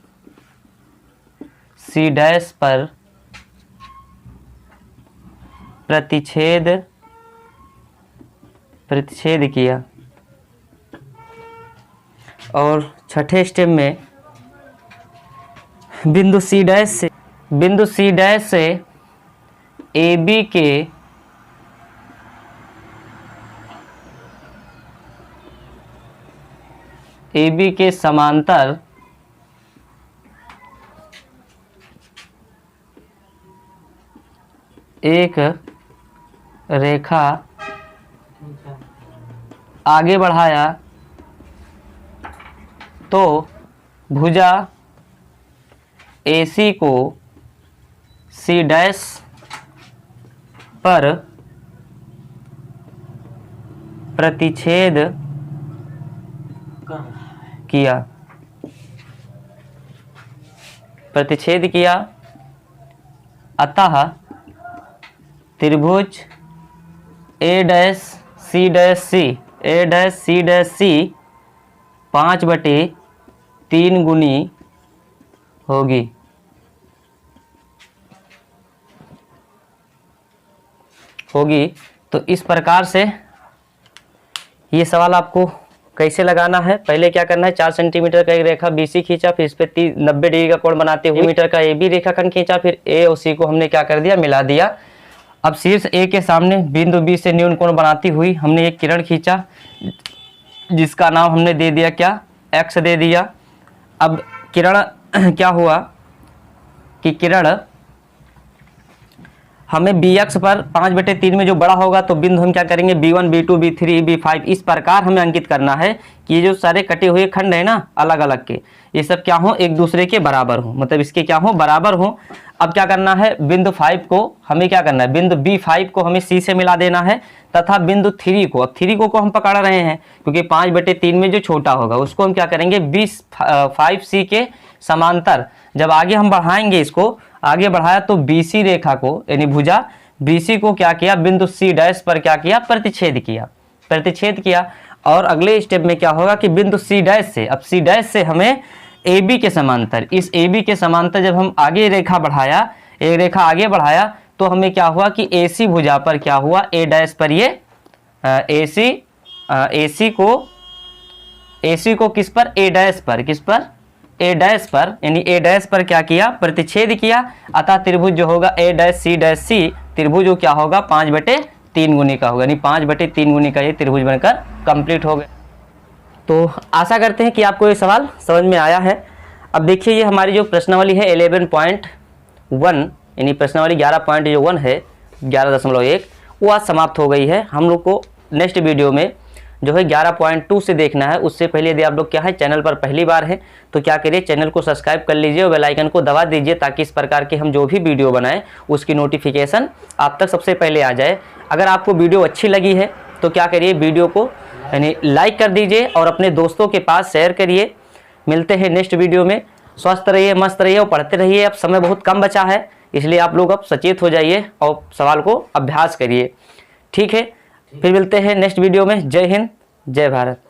C डैश पर प्रतिच्छेद किया। और छठे स्टेप में बिंदु C डैश से AB के समांतर एक रेखा आगे बढ़ाया तो भुजा AC को C डैश पर प्रतिच्छेद किया। अतः त्रिभुज A डैश C 5/3 गुनी होगी। तो इस प्रकार से ये सवाल आपको कैसे लगाना है, पहले क्या करना है, 4 सेंटीमीटर का एक रेखा BC खींचा, फिर इस पे 90 डिग्री का कोण बनाते हुए मीटर का AB रेखाखंड खींचा, फिर A और C को हमने क्या कर दिया, मिला दिया। अब शीर्ष A के सामने बिंदु B से न्यून कोण बनाती हुई हमने एक किरण खींचा जिसका नाम हमने दे दिया क्या, X दे दिया। अब किरण क्या हुआ कि किरण हमें BX पर 5/3 में जो बड़ा होगा तो बिंदु हम क्या करेंगे, B1 B2 B3 B5 इस प्रकार हमें अंकित करना है कि ये जो सारे कटे हुए खंड है ना अलग अलग के, ये सब क्या हो, एक दूसरे के बराबर हो, मतलब इसके क्या हो, बराबर हो। अब क्या करना है, बिंदु 5 को हमें क्या करना है, बिंदु B5 को हमें C से मिला देना है तथा बिंदु 3 को, अब 3 को हम पकड़ रहे हैं क्योंकि 5/3 में जो छोटा होगा उसको हम क्या करेंगे, 5C के समांतर जब आगे हम बढ़ाएंगे, इसको आगे बढ़ाया तो BC रेखा को यानी भुजा BC को क्या किया, बिंदु C डैश पर क्या किया, प्रतिच्छेद किया। और अगले स्टेप में क्या होगा कि बिंदु C डैश से, अब C डैश से हमें AB के समांतर, इस AB के समांतर जब हम आगे रेखा बढ़ाया, एक रेखा आगे बढ़ाया तो हमें क्या हुआ कि AC भुजा पर क्या हुआ, A डैश पर ये AC को किस पर, A डैश पर, किस पर, A डैश पर, यानी A डैश पर क्या किया, प्रतिच्छेद किया। अतः त्रिभुज जो होगा A डैश C त्रिभुज जो क्या होगा 5/3 3 गुने का होगा, यानी 5/3 गुने का ये त्रिभुज बनकर कंप्लीट हो गया। तो आशा करते हैं कि आपको ये सवाल समझ में आया है। अब देखिए, ये हमारी जो प्रश्नावली है 11.1 यानी प्रश्नावली 11.1 है 11.1, वो आज समाप्त हो गई है। हम लोग को नेक्स्ट वीडियो में जो है 11.2 से देखना है। उससे पहले यदि आप लोग क्या है चैनल पर पहली बार है तो क्या करिए, चैनल को सब्सक्राइब कर लीजिए और बेल आइकन को दबा दीजिए, ताकि इस प्रकार के हम जो भी वीडियो बनाएं उसकी नोटिफिकेशन आप तक सबसे पहले आ जाए। अगर आपको वीडियो अच्छी लगी है तो क्या करिए, वीडियो को यानी लाइक कर दीजिए और अपने दोस्तों के पास शेयर करिए। मिलते हैं नेक्स्ट वीडियो में। स्वस्थ रहिए, मस्त रहिए और पढ़ते रहिए। अब समय बहुत कम बचा है, इसलिए आप लोग अब सचेत हो जाइए और सवाल को अभ्यास करिए। ठीक है, फिर मिलते हैं नेक्स्ट वीडियो में। जय हिंद, जय भारत।